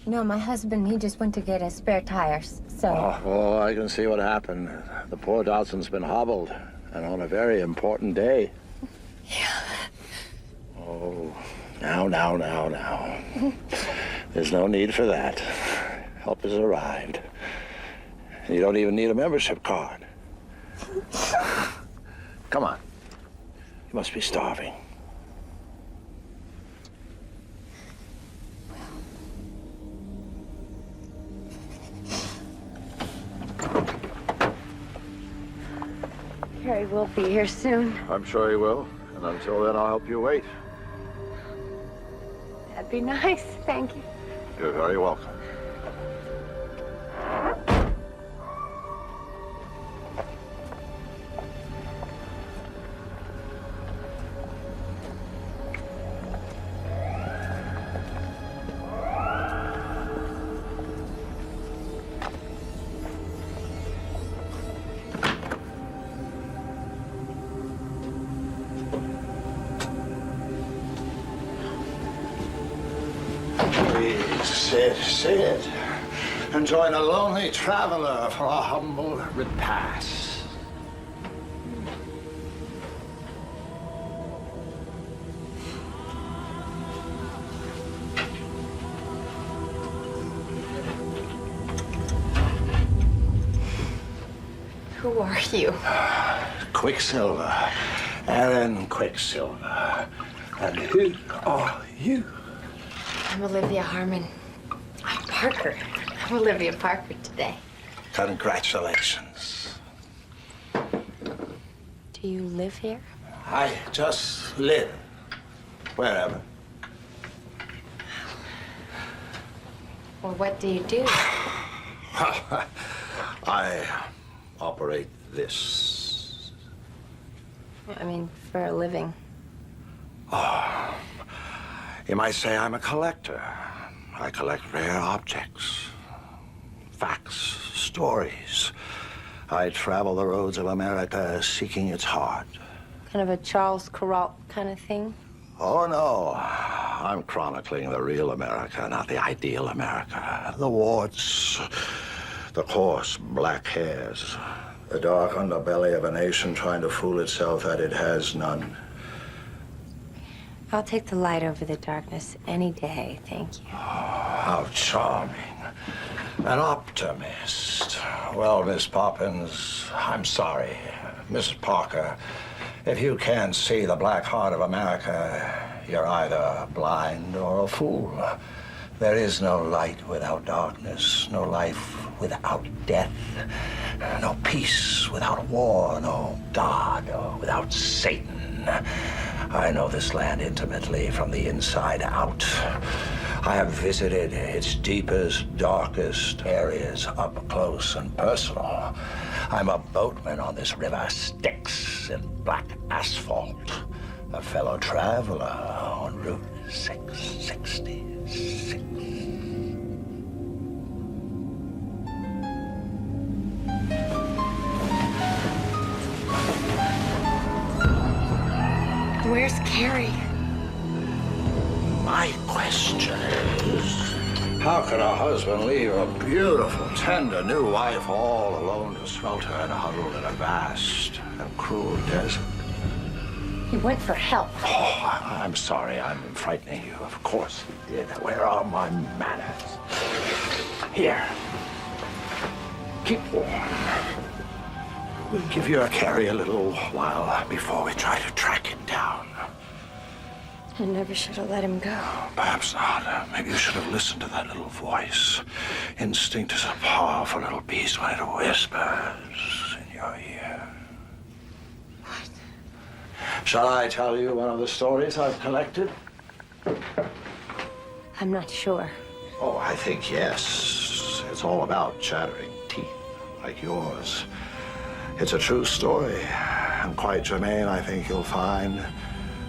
No, my husband, he just went to get a spare tires, so... Oh, I can see what happened. The poor Dodson's been hobbled, and on a very important day. Yeah. Oh, now. There's no need for that. Help has arrived. And you don't even need a membership card. Come on. You must be starving. Harry will be here soon. I'm sure he will. And until then, I'll help you wait. That'd be nice. Thank you. You're very welcome. Sit and join a lonely traveler for a humble repast. Who are you? Quicksilver, Aaron Quicksilver. And who are you? I'm Olivia Harmon. I'm Parker. I'm Olivia Parker today. Congratulations. Do you live here? I just live wherever. Well, what do you do? I operate this. I mean, for a living. Oh, you might say I'm a collector. I collect rare objects, facts, stories. I travel the roads of America seeking its heart. Kind of a Charles Kuralt kind of thing? Oh, no. I'm chronicling the real America, not the ideal America. The warts, the coarse black hairs, the dark underbelly of a nation trying to fool itself that it has none. I'll take the light over the darkness any day, thank you. Oh, how charming. An optimist. Well, Miss Poppins, I'm sorry. Mrs. Parker, if you can't see the black heart of America, you're either blind or a fool. There is no light without darkness, no life without death, no peace without war, no God without Satan. I know this land intimately from the inside out. I have visited its deepest, darkest areas up close and personal. I'm a boatman on this river Styx in black asphalt, a fellow traveler on Route 666. Where's Carrie? My question is, how could a husband leave a beautiful, tender new wife all alone to swelter and huddle in a vast and cruel desert? He went for help. Oh, I'm sorry. I'm frightening you. Of course he did. Where are my manners? Here. Keep warm. We'll give your Carrie a little while before we try to track him down. I never should have let him go. Perhaps not. Maybe you should have listened to that little voice. Instinct is a powerful little beast when it whispers in your ear. What? Shall I tell you one of the stories I've collected? I'm not sure. Oh, I think yes. It's all about chattering teeth, like yours. It's a true story, and quite germane, I think you'll find.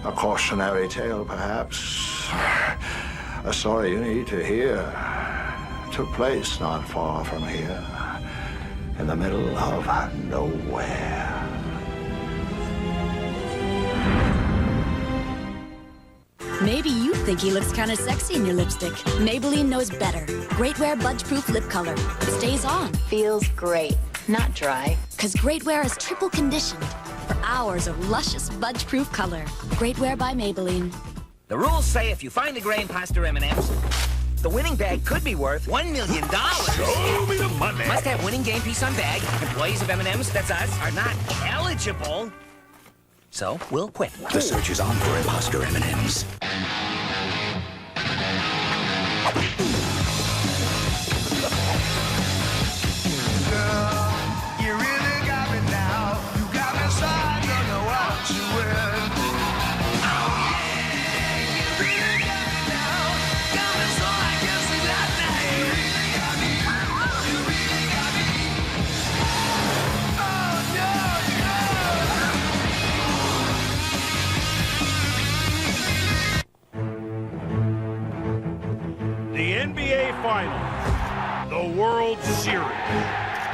A cautionary tale, perhaps. A story you need to hear. Took place not far from here, in the middle of nowhere. Maybe you think he looks kind of sexy in your lipstick. Maybelline knows better. Great Wear Budge Proof Lip Color. Stays on. Feels great, not dry. Because Great Wear is triple conditioned for hours of luscious budge proof color. Great Wear by Maybelline. The rules say if you find a grain pasta M&Ms, the winning bag could be worth $1 million. Show me the money. Must have winning game piece on bag. Employees of M&M's, that's us, are not eligible. So we'll quit. The search is on for imposter M&Ms. You really got me now. You got me so I don't know what you will. Oh yeah, you really got me now. Got me so I can't sleep that night. You really got me. You really got me. Oh no, no. The NBA Finals, the World Series,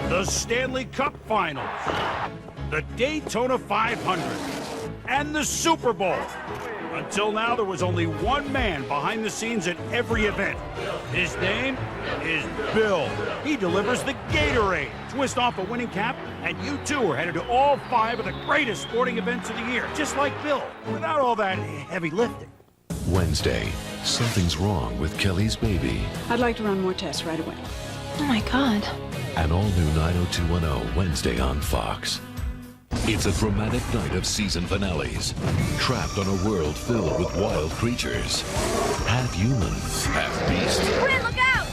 the Stanley Cup Finals, the Daytona 500, and the Super Bowl. Until now, there was only one man behind the scenes at every event. His name is Bill. He delivers the Gatorade. Twist off a winning cap, and you too are headed to all 5 of the greatest sporting events of the year, just like Bill, without all that heavy lifting. Wednesday, something's wrong with Kelly's baby. I'd like to run more tests right away. Oh my God. An all-new 90210 Wednesday on Fox. It's a dramatic night of season finales. Trapped on a world filled with wild creatures. Half human, half beast. Quinn, look out!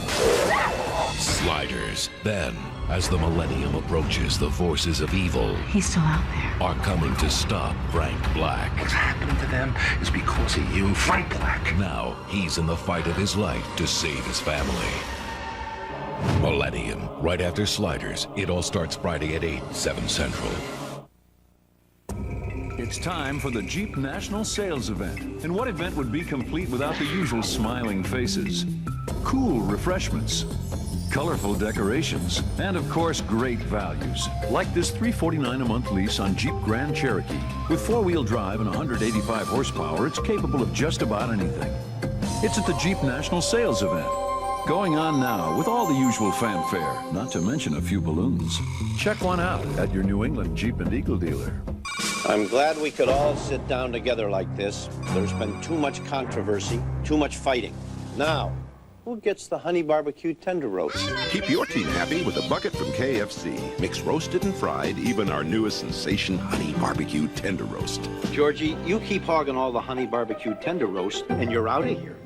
Sliders. Then, as the millennium approaches, the forces of evil He's still out there. are coming to stop Frank Black. What's happening to them is because of you, Frank Black. Now, he's in the fight of his life to save his family. Millennium, right after Sliders. It all starts Friday at 8, 7 Central. It's time for the Jeep National Sales Event. And what event would be complete without the usual smiling faces? Cool refreshments, colorful decorations, and of course, great values. Like this $349 a month lease on Jeep Grand Cherokee. With 4-wheel drive and 185 horsepower, it's capable of just about anything. It's at the Jeep National Sales Event. Going on now with all the usual fanfare, not to mention a few balloons. Check one out at your New England Jeep and Eagle dealer. I'm glad we could all sit down together like this. There's been too much controversy, too much fighting. Now, who gets the honey barbecue tender roast? Keep your team happy with a bucket from KFC. Mix roasted and fried, even our newest sensation, honey barbecue tender roast. Georgie, you keep hogging all the honey barbecue tender roast, and you're out of here.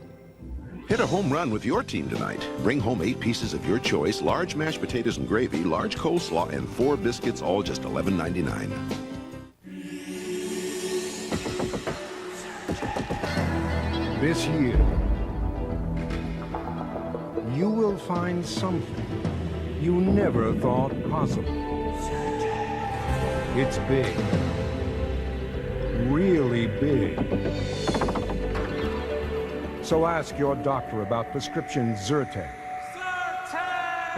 Hit a home run with your team tonight. Bring home 8 pieces of your choice, large mashed potatoes and gravy, large coleslaw, and 4 biscuits, all just $11.99. This year, you will find something you never thought possible. It's big. Really big. So ask your doctor about prescription Zyrtec.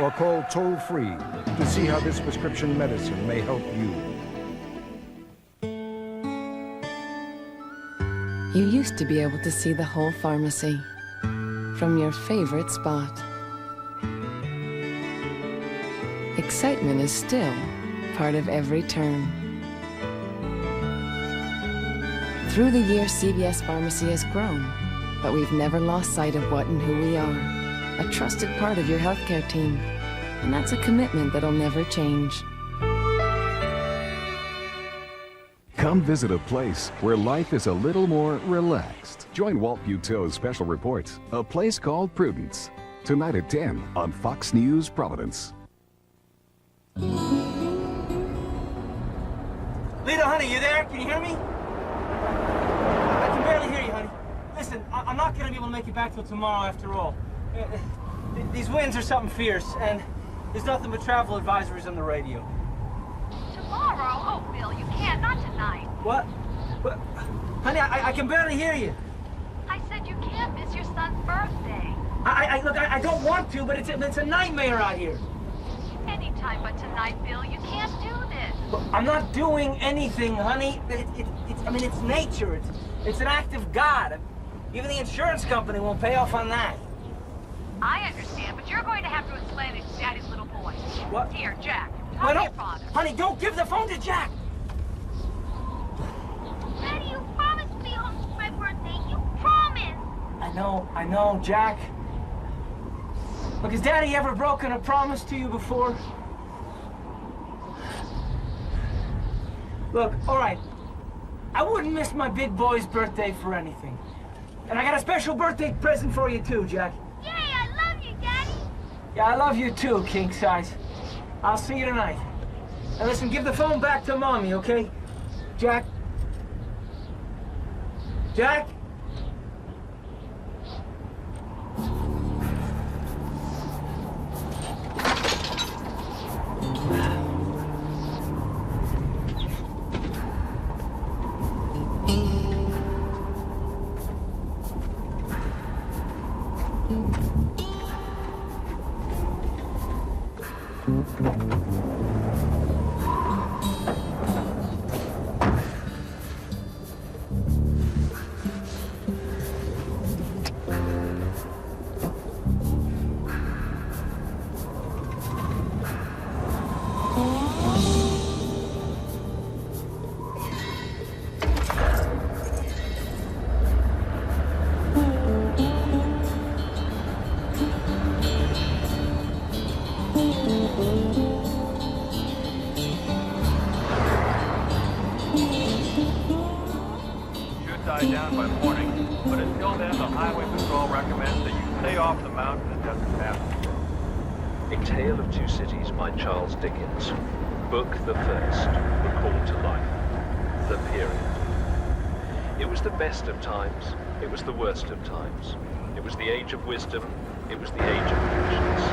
Or call toll-free to see how this prescription medicine may help you. You used to be able to see the whole pharmacy from your favorite spot. Excitement is still part of every turn. Through the years, CVS Pharmacy has grown, but we've never lost sight of what and who we are. A trusted part of your healthcare team. And that's a commitment that'll never change. Come visit a place where life is a little more relaxed. Join Walt Buteau's special reports, A Place Called Prudence. Tonight at 10 on Fox News Providence. Lita, honey, you there? Can you hear me? I can barely hear you, honey. Listen, I'm not going to be able to make it back till tomorrow after all. These winds are something fierce, and there's nothing but travel advisories on the radio. Tomorrow? Oh, Bill, you can't. Not tonight. What? Honey, I can barely hear you. I said you can't miss your son's birthday. Look, I don't want to, but it's a nightmare out here. Anytime but tonight, Bill. You can't do this. Look, I'm not doing anything, honey. I mean, it's nature. It's an act of God. Even the insurance company won't pay off on that. I understand, but you're going to have to explain it to Daddy's little boy. What? Here, Jack. Why Talk to don't... your father. Honey, don't give the phone to Jack! Daddy, you promised to be home for my birthday. You promised! I know, Jack. Look, has Daddy ever broken a promise to you before? Look, all right. I wouldn't miss my big boy's birthday for anything. And I got a special birthday present for you too, Jack. Yay, I love you, Daddy! Yeah, I love you too, King Size. I'll see you tonight. Now listen, give the phone back to Mommy, okay? Jack? Jack? Die down by morning, but until then, the Highway Patrol recommends that you stay off the mountain and doesn't pass. A Tale of Two Cities by Charles Dickens. Book the first, recalled to life. The period. It was the best of times, it was the worst of times. It was the age of wisdom, it was the age of foolishness.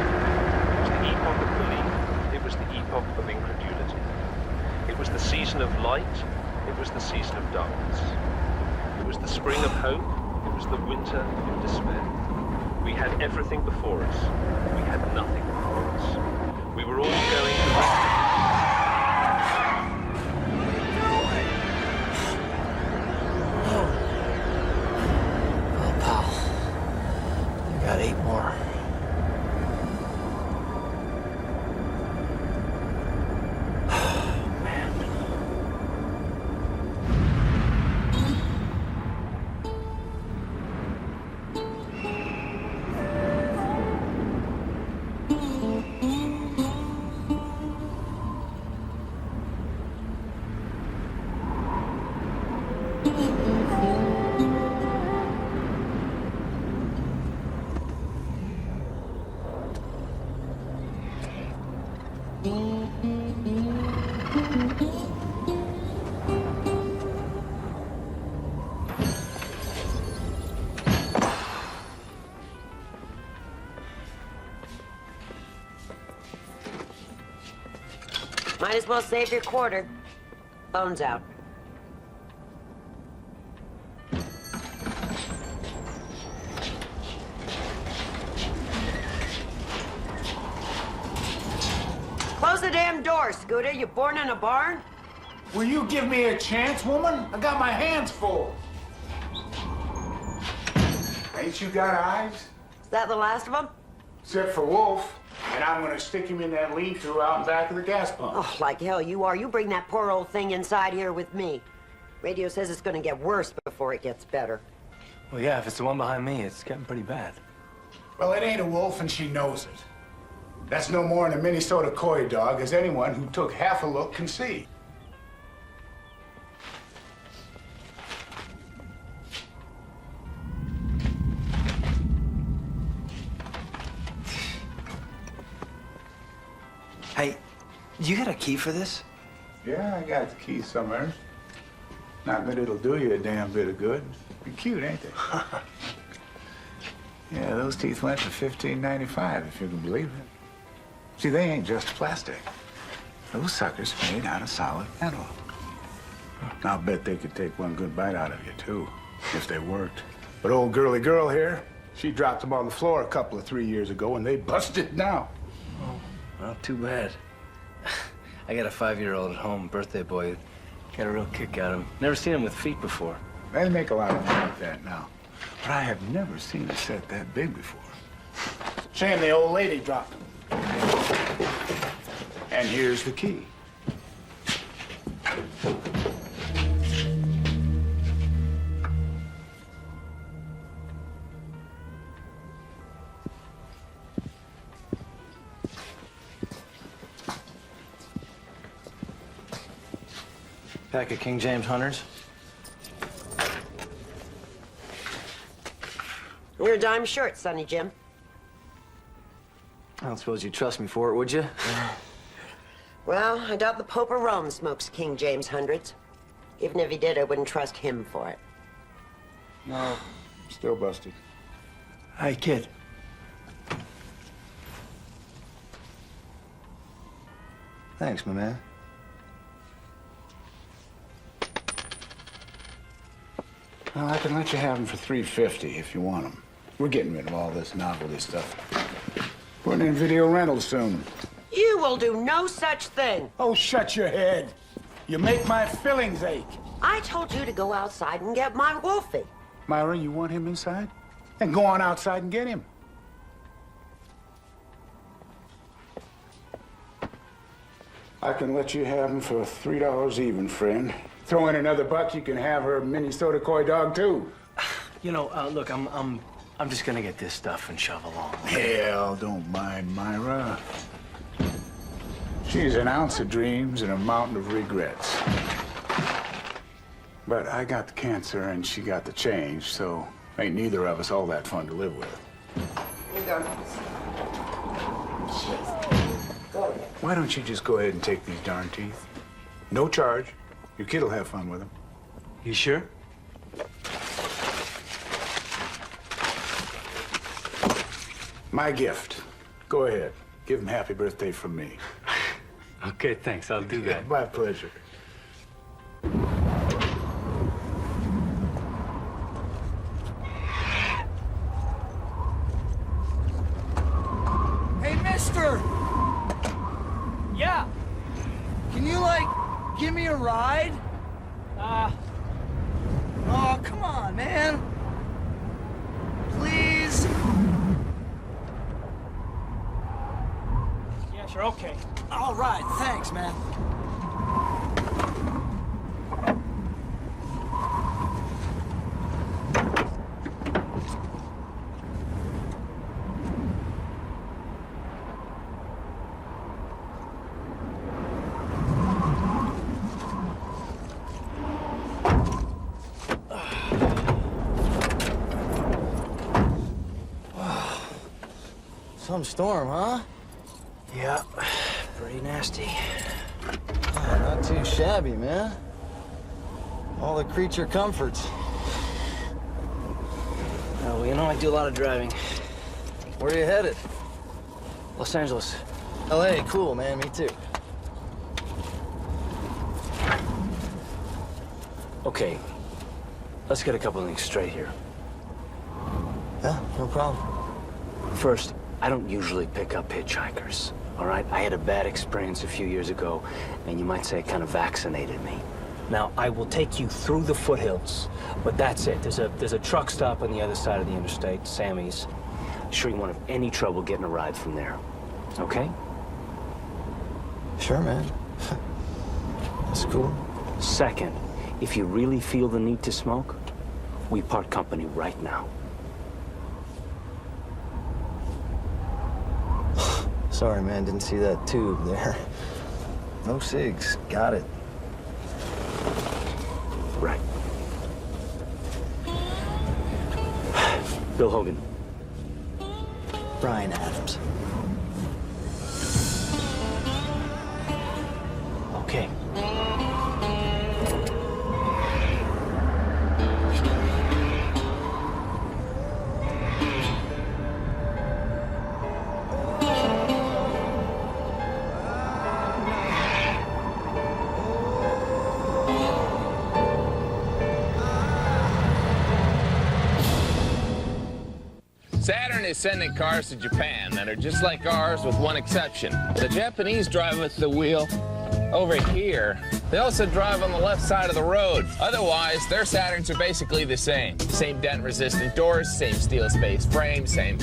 It was the epoch of belief, it was the epoch of incredulity. It was the season of light, it was the season of darkness. It was the spring of hope, it was the winter of despair. We had everything before us, we had nothing before us. We were all going to Oh, pal. You got 8 more. Might as well save your quarter. Phone's out. Close the damn door, Scooter. You born in a barn? Will you give me a chance, woman? I got my hands full. Ain't you got eyes? Is that the last of them? Except for Wolf. And I'm gonna stick him in that lean-through out in back of the gas pump. Oh, like hell you are. You bring that poor old thing inside here with me. Radio says it's gonna get worse before it gets better. Well, yeah, if it's the one behind me, it's getting pretty bad. Well, it ain't a wolf, and she knows it. That's no more than a Minnesota coy dog, as anyone who took half a look can see. Hey, you got a key for this? Yeah, I got the key somewhere. Not that it'll do you a damn bit of good. They're cute, ain't they? Yeah, those teeth went for $15.95, if you can believe it. See, they ain't just plastic. Those suckers made out of solid metal. I'll bet they could take one good bite out of you, too, if they worked. But old girly girl here, she dropped them on the floor a couple of 3 years ago, and they busted now. Oh, well, too bad. I got a 5-year-old at home, birthday boy. Got a real kick out of him. Never seen him with feet before. They make a lot of money like that now. But I have never seen a set that big before. Shame the old lady dropped them. And here's the key. Pack of King James hunters. You're a dime short, Sonny Jim. I don't suppose you'd trust me for it, would you? Well, I doubt the Pope of Rome smokes King James hundreds. Even if he did, I wouldn't trust him for it. No, still busted. Hey, kid. Thanks, my man. Well, I can let you have them for $350 if you want them. We're getting rid of all this novelty stuff. Putting in video rentals soon. You will do no such thing. Oh, shut your head. You make my fillings ache. I told you to go outside and get my Wolfie. Myra, you want him inside? Then go on outside and get him. I can let you have him for $3 even, friend. Throw in another $1, you can have her Minnesota coy dog, too. You know, look, I'm just gonna get this stuff and shove along. Hell, don't mind Myra. She's an ounce of dreams and a mountain of regrets. But I got the cancer and she got the change, so ain't neither of us all that fun to live with. Why don't you just go ahead and take these darn teeth? No charge. Your kid'll have fun with them. You sure? My gift. Go ahead. Give him happy birthday from me. Okay, thanks. I'll do that. My pleasure. Hey, mister! Yeah. Can you, give me a ride? Oh, come on, man. Please? Yeah, sure, okay. All right, thanks, man. Some storm, huh? Yeah, pretty nasty. Oh, not too shabby, man. All the creature comforts. Oh, well, you know, I do a lot of driving. Where are you headed? Los Angeles. LA, cool, man, me too. Okay, let's get a couple of things straight here. Yeah, no problem. First, I don't usually pick up hitchhikers, all right? I had a bad experience a few years ago, and you might say it kind of vaccinated me. Now, I will take you through the foothills, but that's it. There's a truck stop on the other side of the interstate, Sammy's. I'm sure you won't have any trouble getting a ride from there, okay? Sure, man. That's cool. Second, if you really feel the need to smoke, we part company right now. Sorry, man, didn't see that tube there. No cigs, got it. Right. Bill Hogan. Brian Adams. Okay. Saturn is sending cars to Japan that are just like ours with one exception. The Japanese drive at the wheel. over here. They also drive on the left side of the road. Otherwise, their Saturns are basically the same. Same dent-resistant doors, same steel space frame, same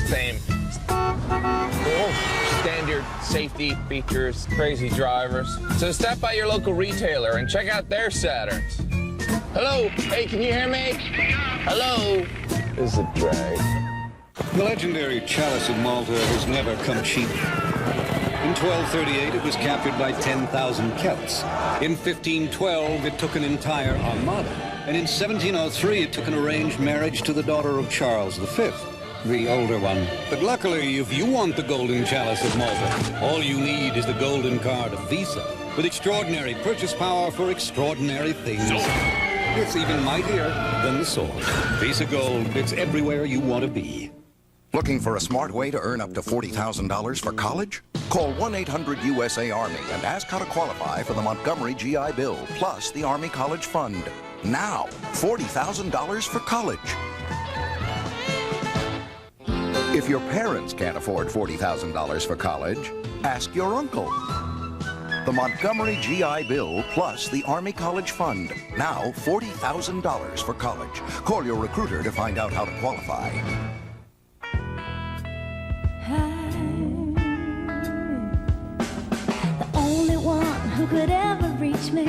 standard safety features, crazy drivers. So stop by your local retailer and check out their Saturns. Hello? Hey, can you hear me? Hello? This is a drag. The legendary chalice of Malta has never come cheap. In 1238, it was captured by 10,000 Celts. In 1512, it took an entire armada. And in 1703, it took an arranged marriage to the daughter of Charles V, the older one. But luckily, if you want the golden chalice of Malta, all you need is the golden card of Visa, with extraordinary purchase power for extraordinary things. It's even mightier than the sword. Visa Gold, it's everywhere you want to be. Looking for a smart way to earn up to $40,000 for college? Call 1-800-USA-ARMY and ask how to qualify for the Montgomery GI Bill, plus the Army College Fund. Now, $40,000 for college. If your parents can't afford $40,000 for college, ask your uncle. The Montgomery GI Bill, plus the Army College Fund. Now, $40,000 for college. Call your recruiter to find out how to qualify. Who could ever reach me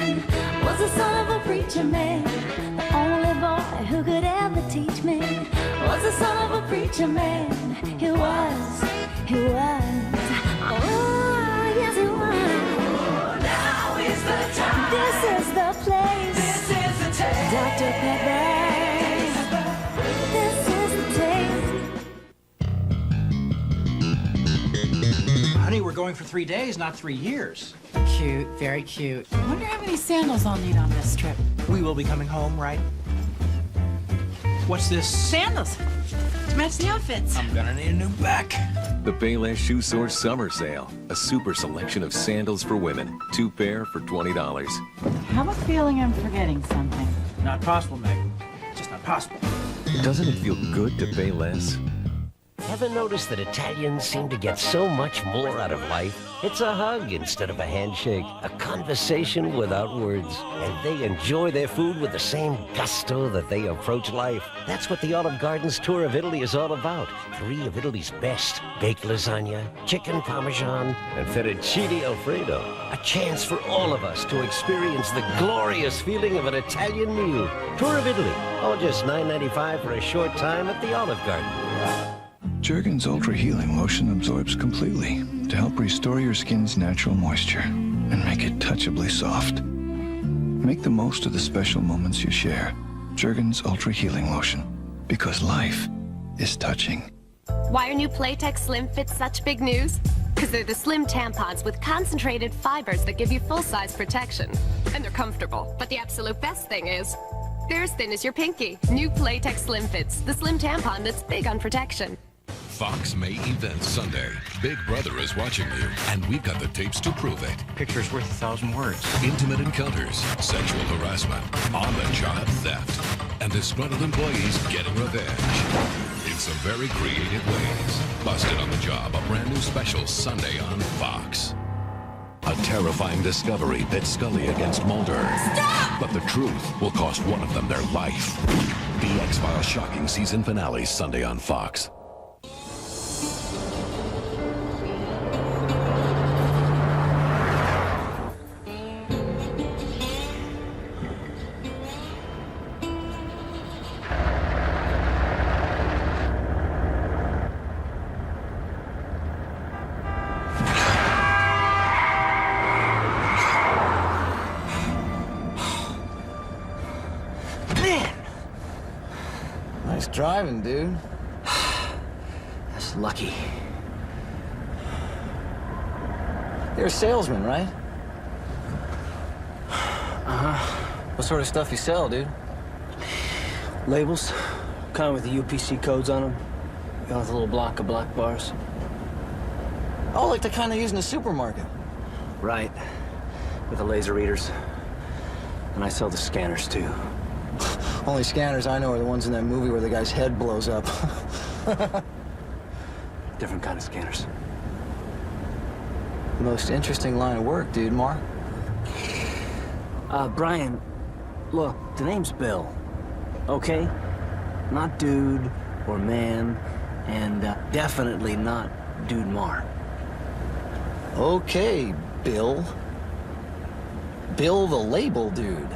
was the son of a preacher man. The only boy who could ever teach me was the son of a preacher man. He was. Oh, yes he was. Now is the time. This is the place. This is the taste. Dr. Pepper. This is the taste. Honey, we're going for 3 days, not 3 years. Cute, very cute. I wonder how many sandals I'll need on this trip. We will be coming home, right? What's this? Sandals. To match the outfits. I'm gonna need a new back. The Payless Shoe Source Summer Sale. A super selection of sandals for women. 2 pair for $20. I have a feeling I'm forgetting something. Not possible, Meg. Just not possible. Doesn't it feel good to pay less? Ever notice that Italians seem to get so much more out of life? It's a hug instead of a handshake, a conversation without words. And they enjoy their food with the same gusto that they approach life. That's what the Olive Garden's tour of Italy is all about. 3 of Italy's best: baked lasagna, chicken parmesan, and fettuccine alfredo. A chance for all of us to experience the glorious feeling of an Italian meal. Tour of Italy, all just $9.95 for a short time at the Olive Garden. Jergens Ultra Healing Lotion absorbs completely to help restore your skin's natural moisture and make it touchably soft. Make the most of the special moments you share. Jergens Ultra Healing Lotion, because life is touching. Why are new Playtex Slim Fits such big news? Because they're the slim tampons with concentrated fibers that give you full-size protection. And they're comfortable. But the absolute best thing is, they're as thin as your pinky. New Playtex Slim Fits, the slim tampon that's big on protection. Fox May Events Sunday. Big Brother is watching you, and we've got the tapes to prove it. Picture's worth 1,000 words. Intimate encounters, sexual harassment, on-the-job theft, and disgruntled employees getting revenge. In some very creative ways. Busted on the Job, a brand new special Sunday on Fox. A terrifying discovery pits Scully against Mulder. Stop! But the truth will cost one of them their life. The X-Files shocking season finale Sunday on Fox. Driving, dude. That's lucky. You're a salesman, right? Uh-huh. What sort of stuff you sell, dude? Labels, kind of with the UPC codes on them. You know, with a little block of black bars. Oh, like the kind they use in the supermarket. Right. With the laser readers. And I sell the scanners, too. Only scanners I know are the ones in that movie where the guy's head blows up. Different kind of scanners. Most interesting line of work, dude, Mark. Brian, look, the name's Bill, okay? Not dude or man, and definitely not Dude Mar. Okay, Bill. Bill the label dude.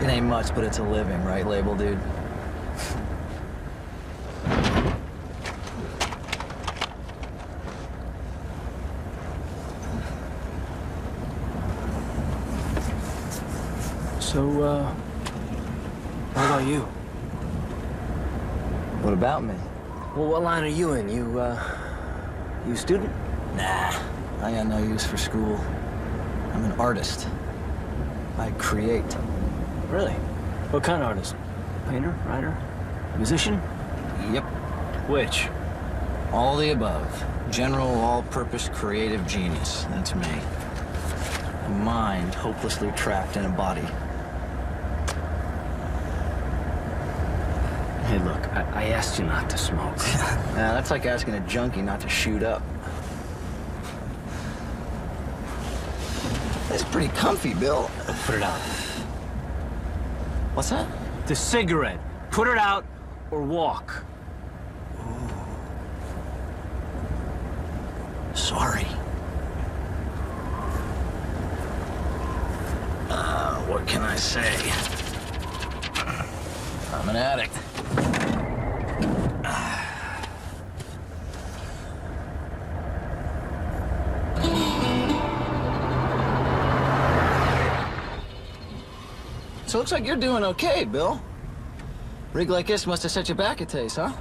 It ain't much, but it's a living, right, label dude? So, what about you? What about me? Well, what line are you in? You a student? Nah, I got no use for school. I'm an artist. I create. Really? What kind of artist? Painter? Writer? Musician? Yep. Which? All the above. General, all-purpose creative genius. That's me. A mind hopelessly trapped in a body. Hey, look, I asked you not to smoke. Nah, that's like asking a junkie not to shoot up. It's pretty comfy, Bill. Put it out. What's that? The cigarette. Put it out or walk. Sorry. What can I say? I'm an addict. So it looks like you're doing okay, Bill. Rig like this must have set you back a taste, huh?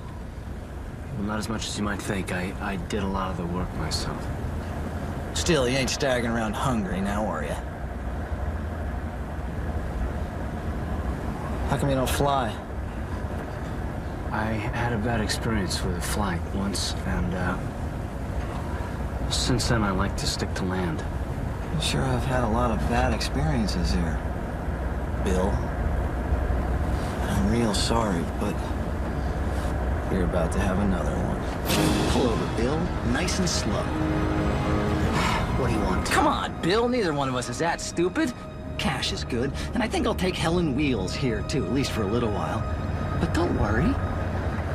Well, not as much as you might think. I did a lot of the work myself. Still, you ain't staggering around hungry now, are you? How come you don't fly? I had a bad experience with a flight once, and since then I like to stick to land. You sure have had a lot of bad experiences here, Bill. I'm real sorry, but you're about to have another one. Pull over, Bill. Nice and slow. What do you want? Come on, Bill. Neither one of us is that stupid. Cash is good, and I think I'll take Helen Wheels here, too, at least for a little while. But don't worry.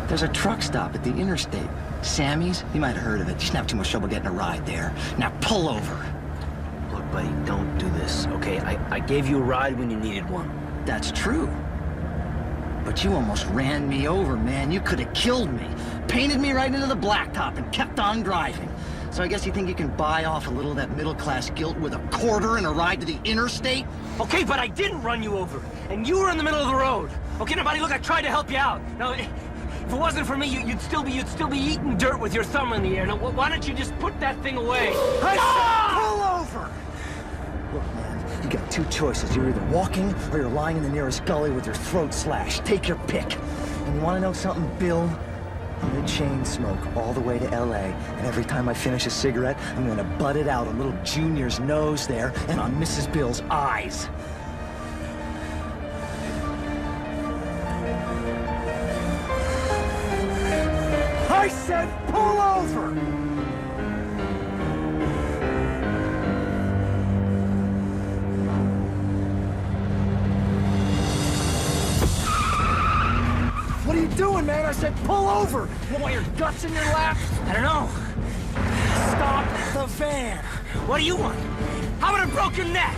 There's a truck stop at the interstate. Sammy's? You might have heard of it. You shouldn't have too much trouble getting a ride there. Now pull over. Look, buddy, don't do this, okay? I gave you a ride when you needed one. That's true. But you almost ran me over, man. You could have killed me. Painted me right into the blacktop and kept on driving. So I guess you think you can buy off a little of that middle-class guilt with a quarter and a ride to the interstate? Okay, but I didn't run you over, and you were in the middle of the road. Okay, now, buddy, look, I tried to help you out. Now, if it wasn't for me, you'd still be eating dirt with your thumb in the air. Now, why don't you just put that thing away? Pull over! Look, man, you got two choices. You're either walking or you're lying in the nearest gully with your throat slashed. Take your pick. And you want to know something, Bill? I'm gonna chain smoke all the way to L.A., and every time I finish a cigarette, I'm gonna butt it out on little Junior's nose there and on Mrs. Bill's eyes. I said pull over! What are you doing, man? I said pull over! You want your guts in your lap? I don't know. Stop the van! What do you want? How about a broken neck?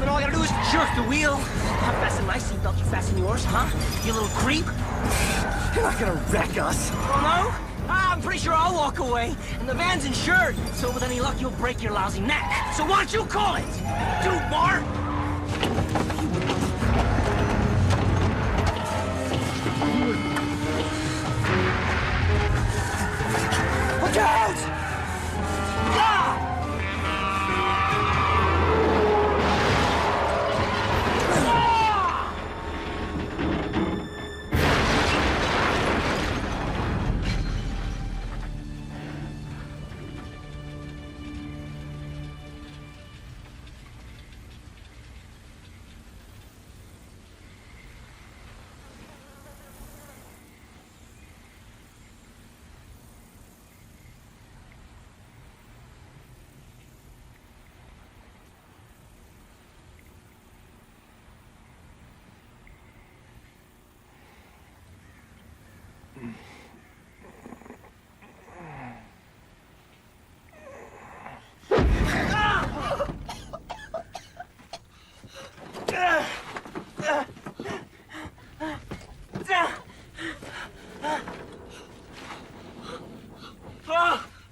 Then all I gotta do is jerk the wheel. I fasten my seatbelt, you fasten yours, huh? You little creep. You're not gonna wreck us. Oh, no? I'm pretty sure I'll walk away, and the van's insured, so with any luck, you'll break your lousy neck. So why don't you call it? Dude, Bar! Look out! Ah!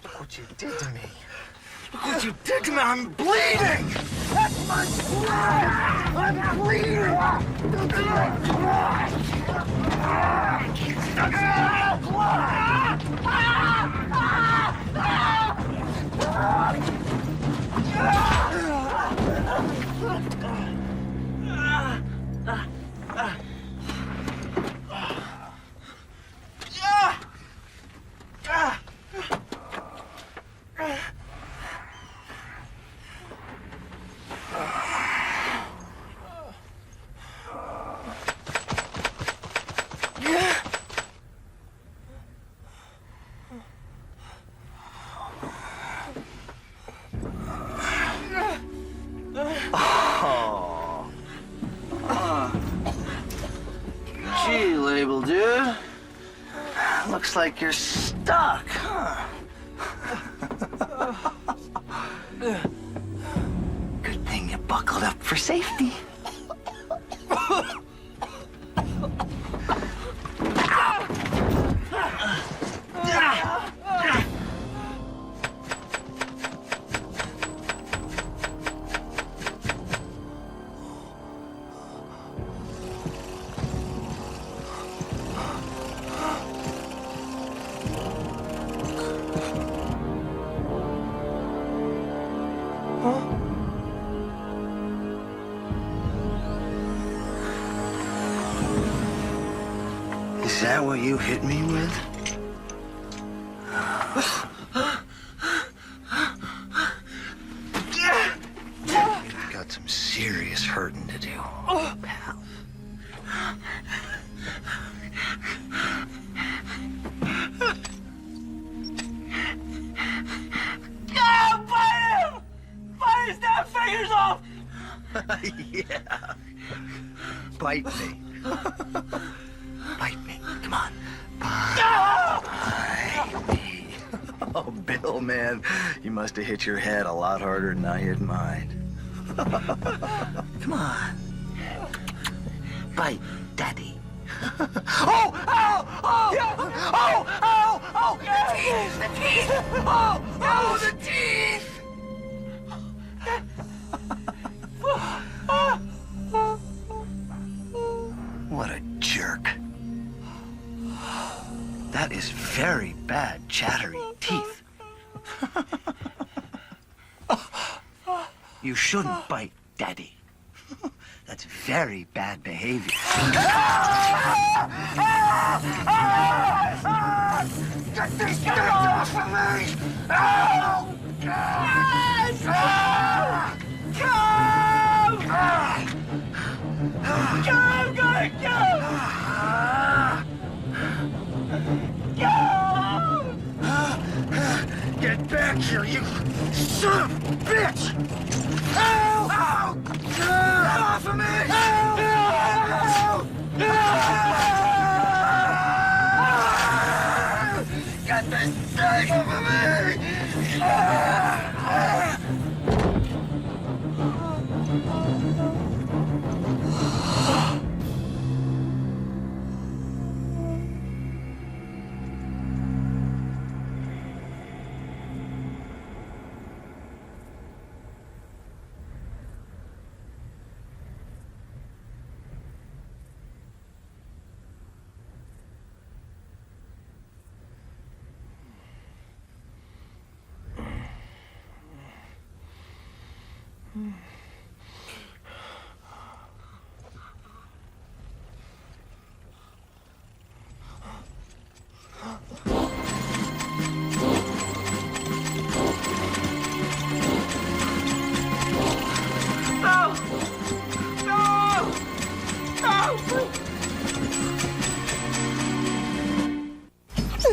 Look what you did to me. Look what you did to me. I'm bleeding. That's my blood. I'm bleeding. Gee, label dude. Looks like you're stuck, huh? Good thing you buckled up for safety. Is that what you hit me with? You've got some serious hurting to do, pal. Bite him! Bite his damn fingers off! Yeah. Bite me. Bite me. Come on. Bite me. Oh, Bill, man. You must have hit your head a lot harder than I hit mine. Come on. Bite, Daddy. Oh! Ow! Oh! Oh! Oh! Oh! The teeth! The teeth! Oh! Oh! The teeth! What a jerk. That is very bad, Chattery Teeth. You shouldn't bite Daddy. That's very bad behavior. Get these things off of me! Oh! Come! I'm gonna go! Get back here, you son of a bitch! Ow! Ow! Get off of me! Ow! Get this thing off of me!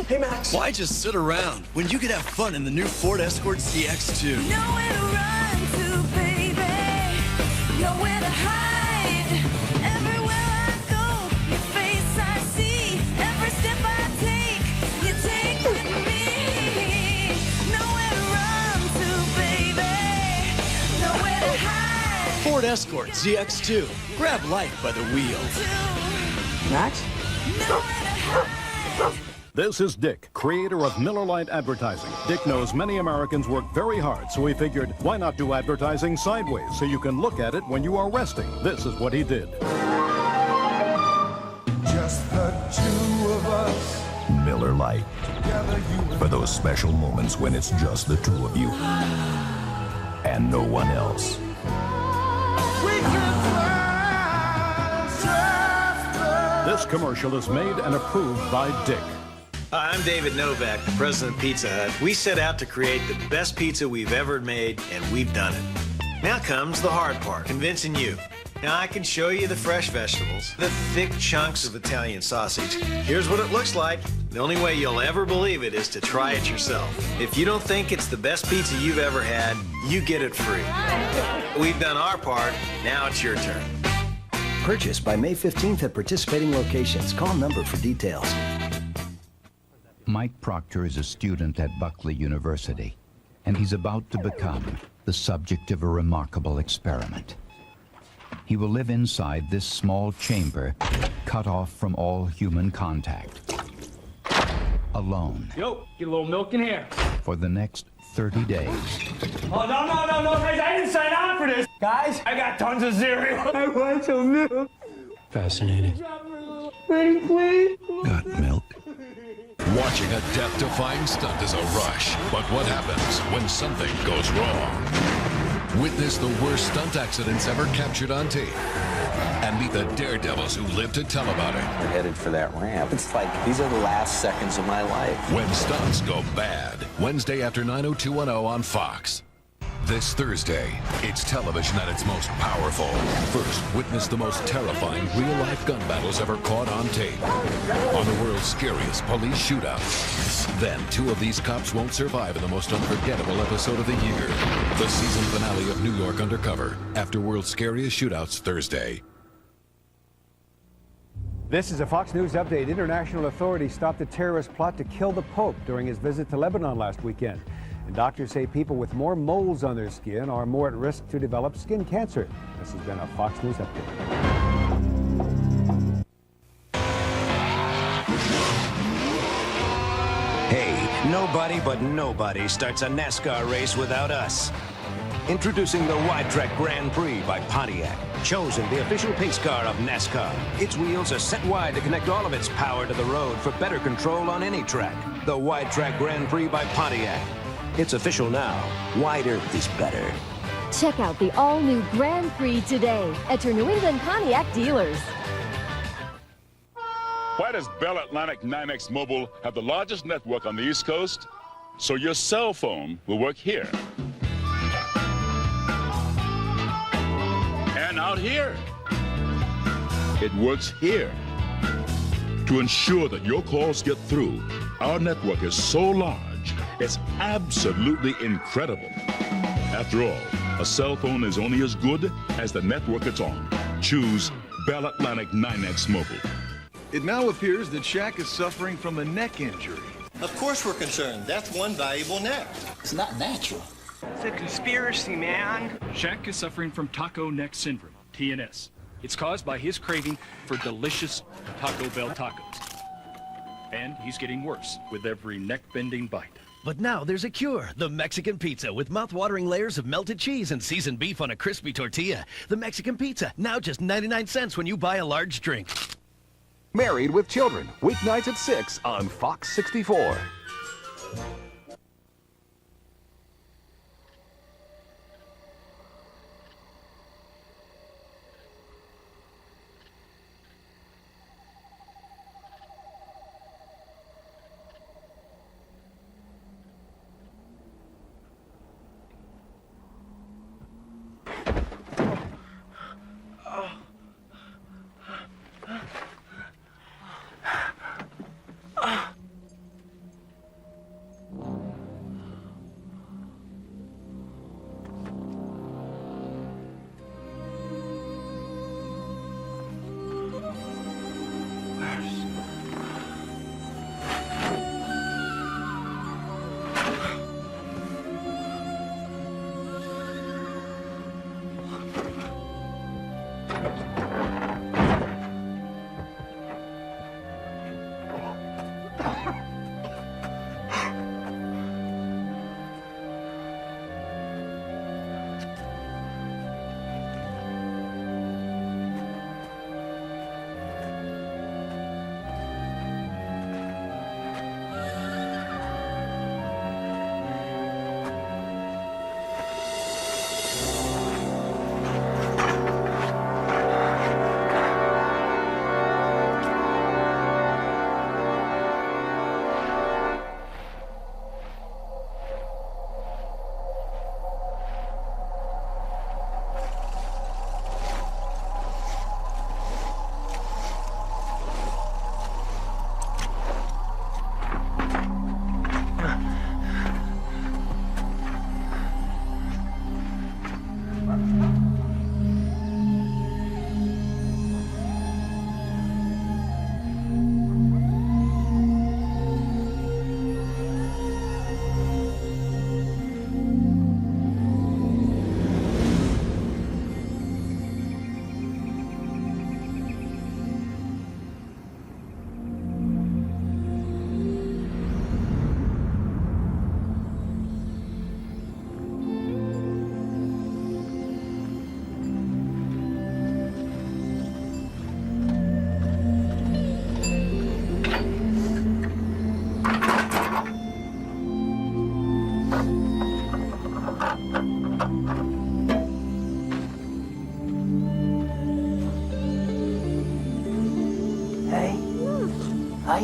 Hey, Max. Why just sit around when you could have fun in the new Ford Escort CX-2? Nowhere to run to, baby. Nowhere to hide. Everywhere I go, your face I see. Every step I take. Ford Escort ZX2. Grab life by the wheel. Max? This is Dick, creator of Miller Lite Advertising. Dick knows many Americans work very hard, so he figured, why not do advertising sideways so you can look at it when you are resting? This is what he did. Just the two of us. Miller Lite. For those special moments when it's just the two of you. And no one else. This commercial is made and approved by Dick. Hi, I'm David Novak, the president of Pizza Hut. We set out to create the best pizza we've ever made, and we've done it. Now comes the hard part, convincing you. Now I can show you the fresh vegetables, the thick chunks of Italian sausage. Here's what it looks like. The only way you'll ever believe it is to try it yourself. If you don't think it's the best pizza you've ever had, you get it free. We've done our part, now it's your turn. Purchase by May 15th at participating locations. Call number for details. Mike Proctor is a student at Buckley University, and he's about to become the subject of a remarkable experiment. He will live inside this small chamber, cut off from all human contact, alone. Yo, get a little milk in here. For the next 30 days. Oh, no, guys, I didn't sign on for this. Guys, I got tons of cereal. I want some milk. Fascinating. Please. Got milk? Watching a death-defying stunt is a rush, but what happens when something goes wrong? Witness the worst stunt accidents ever captured on tape, and meet the daredevils who live to tell about it. We're headed for that ramp. It's like, these are the last seconds of my life. When stunts go bad. Wednesday after 90210 on Fox. This Thursday, it's television at its most powerful. First, witness the most terrifying real-life gun battles ever caught on tape. On the world's scariest police shootouts. Then, two of these cops won't survive in the most unforgettable episode of the year. The season finale of New York Undercover. After World's Scariest Shootouts Thursday. This is a Fox News update. International authorities stopped a terrorist plot to kill the Pope during his visit to Lebanon last weekend. And doctors say people with more moles on their skin are more at risk to develop skin cancer. This has been a Fox News update. Hey, nobody but nobody starts a NASCAR race without us. Introducing the Wide Track Grand Prix by Pontiac. Chosen the official pace car of NASCAR. Its wheels are set wide to connect all of its power to the road for better control on any track. The Wide Track Grand Prix by Pontiac. It's official now. Wider is better. Check out the all-new Grand Prix today at your New England Pontiac dealers. Why does Bell Atlantic 9X Mobile have the largest network on the East Coast? So your cell phone will work here. And out here. It works here. To ensure that your calls get through, our network is so large, it's absolutely incredible. After all, a cell phone is only as good as the network it's on. Choose Bell Atlantic 9X Mobile. It now appears that Shaq is suffering from a neck injury. Of course we're concerned. That's one valuable neck. It's not natural. It's a conspiracy, man. Shaq is suffering from taco neck syndrome, TNS. It's caused by his craving for delicious Taco Bell tacos. And he's getting worse with every neck-bending bite. But now there's a cure. The Mexican pizza with mouth-watering layers of melted cheese and seasoned beef on a crispy tortilla. The Mexican pizza, now just 99 cents when you buy a large drink. Married with Children, weeknights at 6 on Fox 64.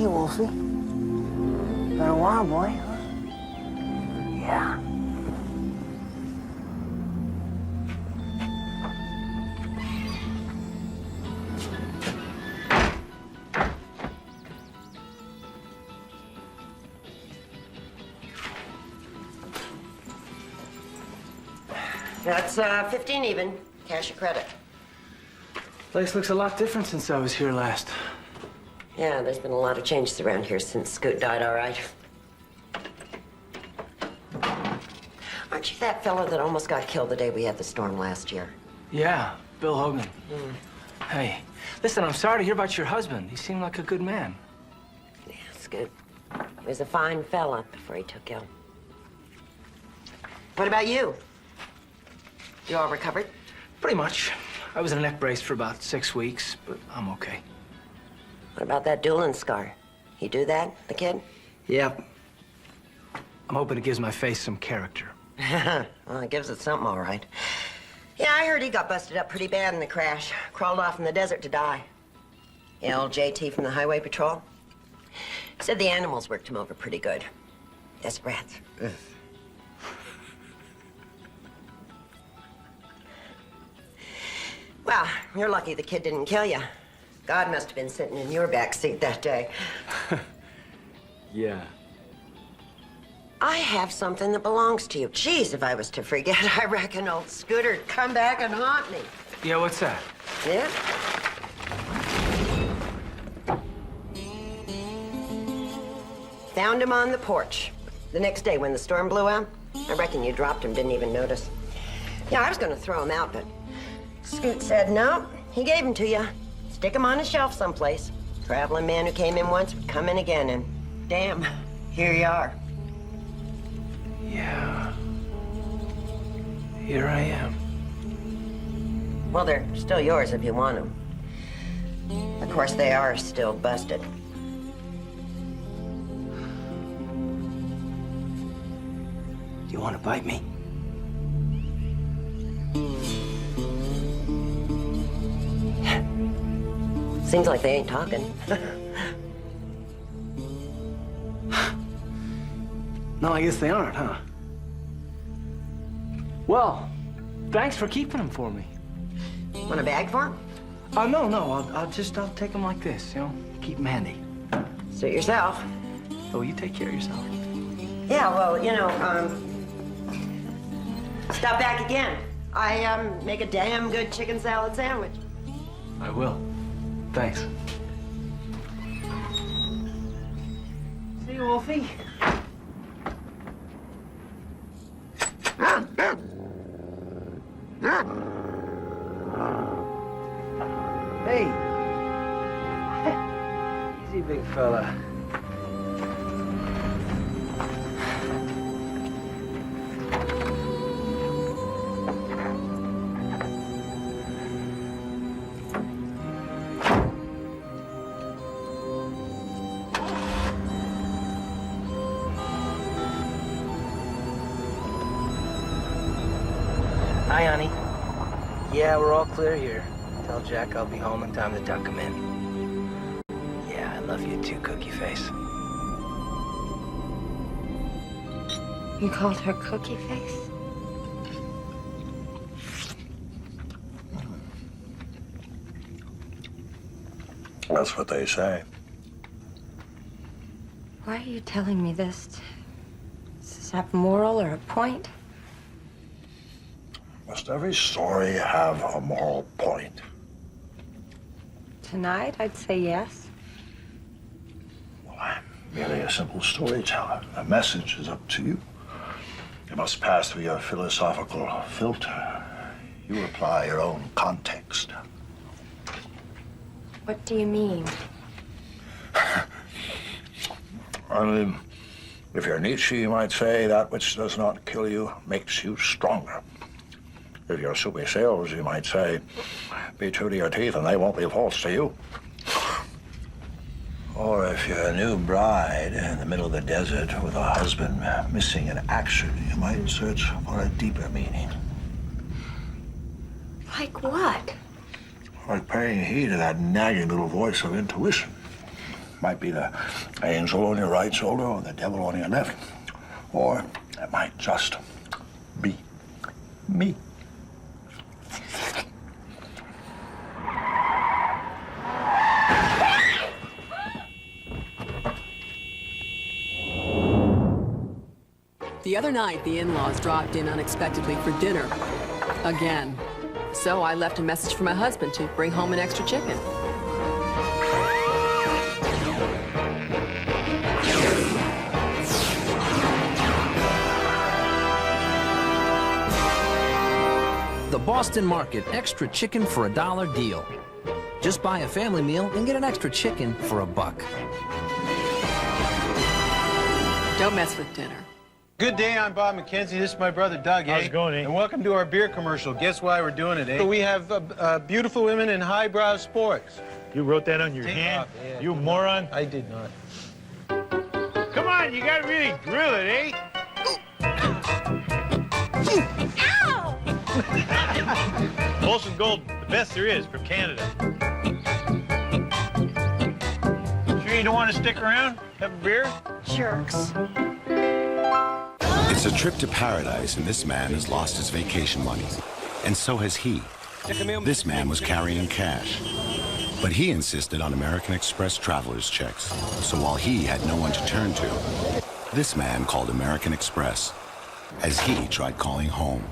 Hey, Wolfie. Been a while, boy. Yeah. That's 15 even. Cash or credit. Place looks a lot different since I was here last. Yeah, there's been a lot of changes around here since Scoot died, all right. Aren't you that fella that almost got killed the day we had the storm last year? Yeah, Bill Hogan. Hey, listen, I'm sorry to hear about your husband. He seemed like a good man. Yeah, Scoot. He was a fine fella before he took ill. What about you? You all recovered? Pretty much. I was in a neck brace for about 6 weeks, but I'm okay. What about that dueling scar? You do that, the kid? Yep. I'm hoping it gives my face some character. Well, it gives it something, all right. Yeah, I heard he got busted up pretty bad in the crash. Crawled off in the desert to die. Yeah, old JT from the Highway Patrol. Said the animals worked him over pretty good. Desert rats. Ugh. Well, you're lucky the kid didn't kill you. God must have been sitting in your back seat that day. Yeah. I have something that belongs to you. Jeez, if I was to forget, I reckon old Scooter'd come back and haunt me. Yeah, what's that? Yeah? Found him on the porch. The next day when the storm blew out, I reckon you dropped him, didn't even notice. Yeah, I was gonna throw him out, but Scoot said no. He gave him to you. Stick him on a shelf someplace. Traveling man who came in once would come in again, and damn, here you are. Yeah. Here I am. Well, they're still yours if you want them. Of course, they are still busted. Do you want to bite me? Seems like they ain't talking. No, I guess they aren't, huh? Well, thanks for keeping them for me. Want a bag for them? No. I'll take them like this, you know? Keep them handy. Suit yourself. Oh, you take care of yourself. Yeah, well, you know, stop back again. I, make a damn good chicken salad sandwich. I will. Thanks. See you, Wolfie. Hey. Easy, big fella. Hi, honey. Yeah, we're all clear here. Tell Jack I'll be home in time to tuck him in. Yeah, I love you too, Cookie Face. You called her Cookie Face? That's what they say. Why are you telling me this? Does this have a moral or a point? Must every story have a moral point? Tonight, I'd say yes. Well, I'm merely a simple storyteller. The message is up to you. It must pass through your philosophical filter. You apply your own context. What do you mean? I mean, if you're Nietzsche, you might say that which does not kill you makes you stronger. If you're Soupy Sales, you might say, be true to your teeth and they won't be false to you. Or if you're a new bride in the middle of the desert with a husband missing in action, you might search for a deeper meaning. Like what? Like paying heed to that nagging little voice of intuition. Might be the angel on your right shoulder or the devil on your left. Or it might just be me. The other night, the in-laws dropped in unexpectedly for dinner. Again. So I left a message for my husband to bring home an extra chicken. The Boston Market extra chicken for $1 deal. Just buy a family meal and get an extra chicken for $1. Don't mess with dinner. Good day, I'm Bob McKenzie. This is my brother Doug, How's it going, eh? And welcome to our beer commercial. Guess why we're doing it, eh? We have beautiful women in highbrow sports. You wrote that on your hand? Yeah. You moron. I did not. Come on, you gotta really drill it, eh? Ow! Molson Gold, the best there is from Canada. Sure you don't want to stick around? Have a beer? Jerks. It's a trip to paradise, and this man has lost his vacation money. And so has he. This man was carrying cash. But he insisted on American Express traveler's checks. So while he had no one to turn to, this man called American Express as he tried calling home.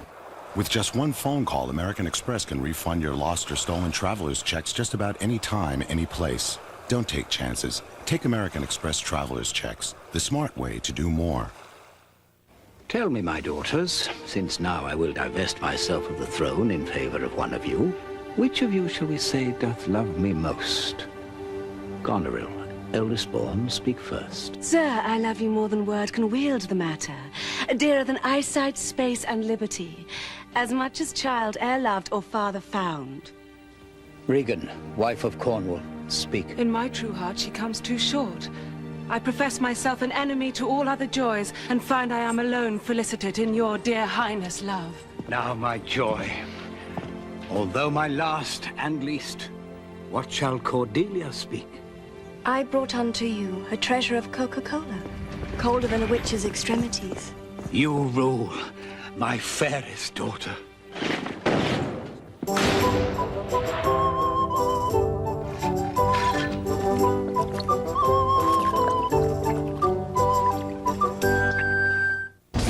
With just one phone call, American Express can refund your lost or stolen traveler's checks just about any time, any place. Don't take chances. Take American Express traveler's checks, the smart way to do more. Tell me, my daughters, since now I will divest myself of the throne in favor of one of you, which of you shall we say doth love me most? Goneril, eldest born, speak first. Sir, I love you more than word can wield the matter. Dearer than eyesight, space, and liberty. As much as child e'er loved or father found. Regan, wife of Cornwall, speak. In my true heart she comes too short. I profess myself an enemy to all other joys, and find I am alone felicited in your dear highness' love. Now, my joy, although my last and least, what shall Cordelia speak? I brought unto you a treasure of Coca-Cola, colder than a witch's extremities. You rule, my fairest daughter.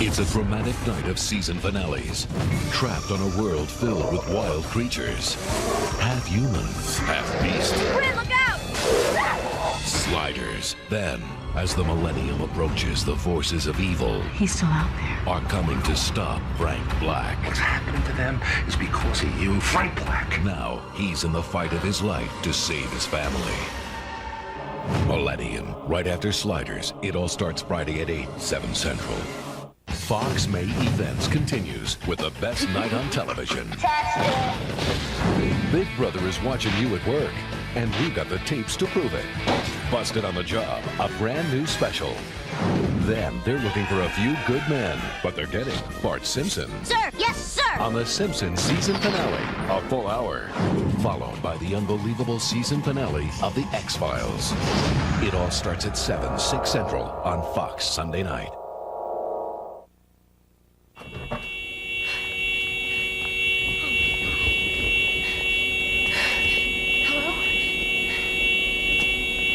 It's a dramatic night of season finales. Trapped on a world filled with wild creatures. Half human, half beast. Red, look out! Sliders. Then, as the millennium approaches, the forces of evil... He's still out there. ...are coming to stop Frank Black. What's happening to them is because of you, Frank Black. Now, he's in the fight of his life to save his family. Millennium. Right after Sliders. It all starts Friday at 8, 7 Central. Fox May Events continues with the best night on television. Big Brother is watching you at work, and we've got the tapes to prove it. Busted on the Job, a brand new special. Then they're looking for a few good men, but they're getting Bart Simpson. Sir, yes, sir! On the Simpsons season finale, a full hour, followed by the unbelievable season finale of The X-Files. It all starts at 7, 6 Central on Fox Sunday night.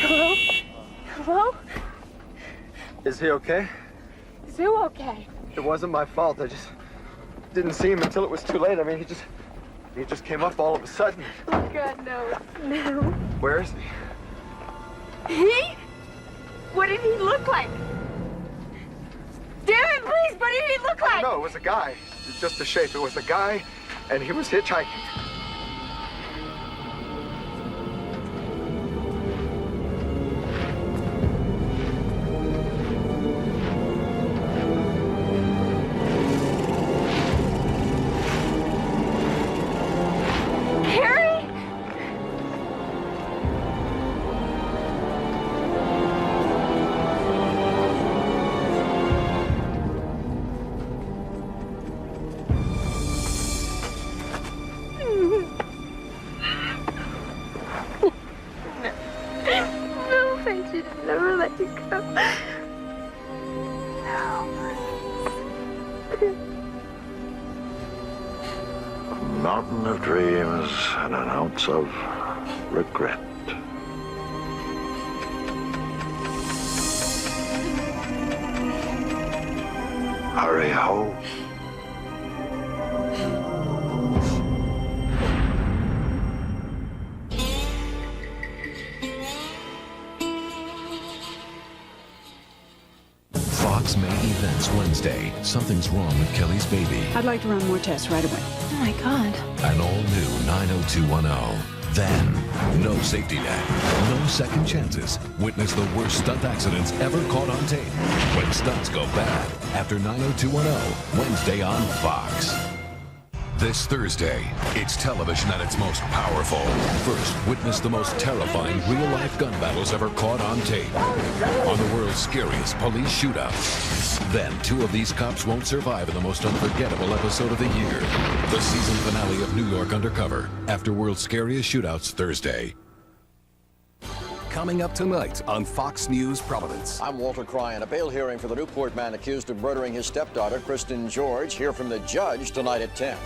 Hello? Hello? Is he okay? Is who okay? It wasn't my fault. I just didn't see him until it was too late. I mean, he just came up all of a sudden. Oh, God, no. No. Where is he? He? What did he look like? Damn it, please, what did he look like? No, it was a guy. Just the shape. It was a guy, and he was hitchhiking. mountain of dreams and an ounce of regret. Hurry ho. Fox May Events Wednesday. Something's wrong with Kelly's baby. I'd like to run more tests right away. Oh my God. An all-new 90210. Then, no safety net, no second chances. Witness the worst stunt accidents ever caught on tape. When stunts go bad, after 90210, Wednesday on Fox. This Thursday, it's television at its most powerful. First, witness the most terrifying real-life gun battles ever caught on tape. On the world's scariest police shootout. Then, two of these cops won't survive in the most unforgettable episode of the year. The season finale of New York Undercover, after World's Scariest Shootouts Thursday. Coming up tonight on Fox News Providence. I'm Walter Cryan. A bail hearing for the Newport man accused of murdering his stepdaughter, Kristen George. Hear from the judge tonight at 10.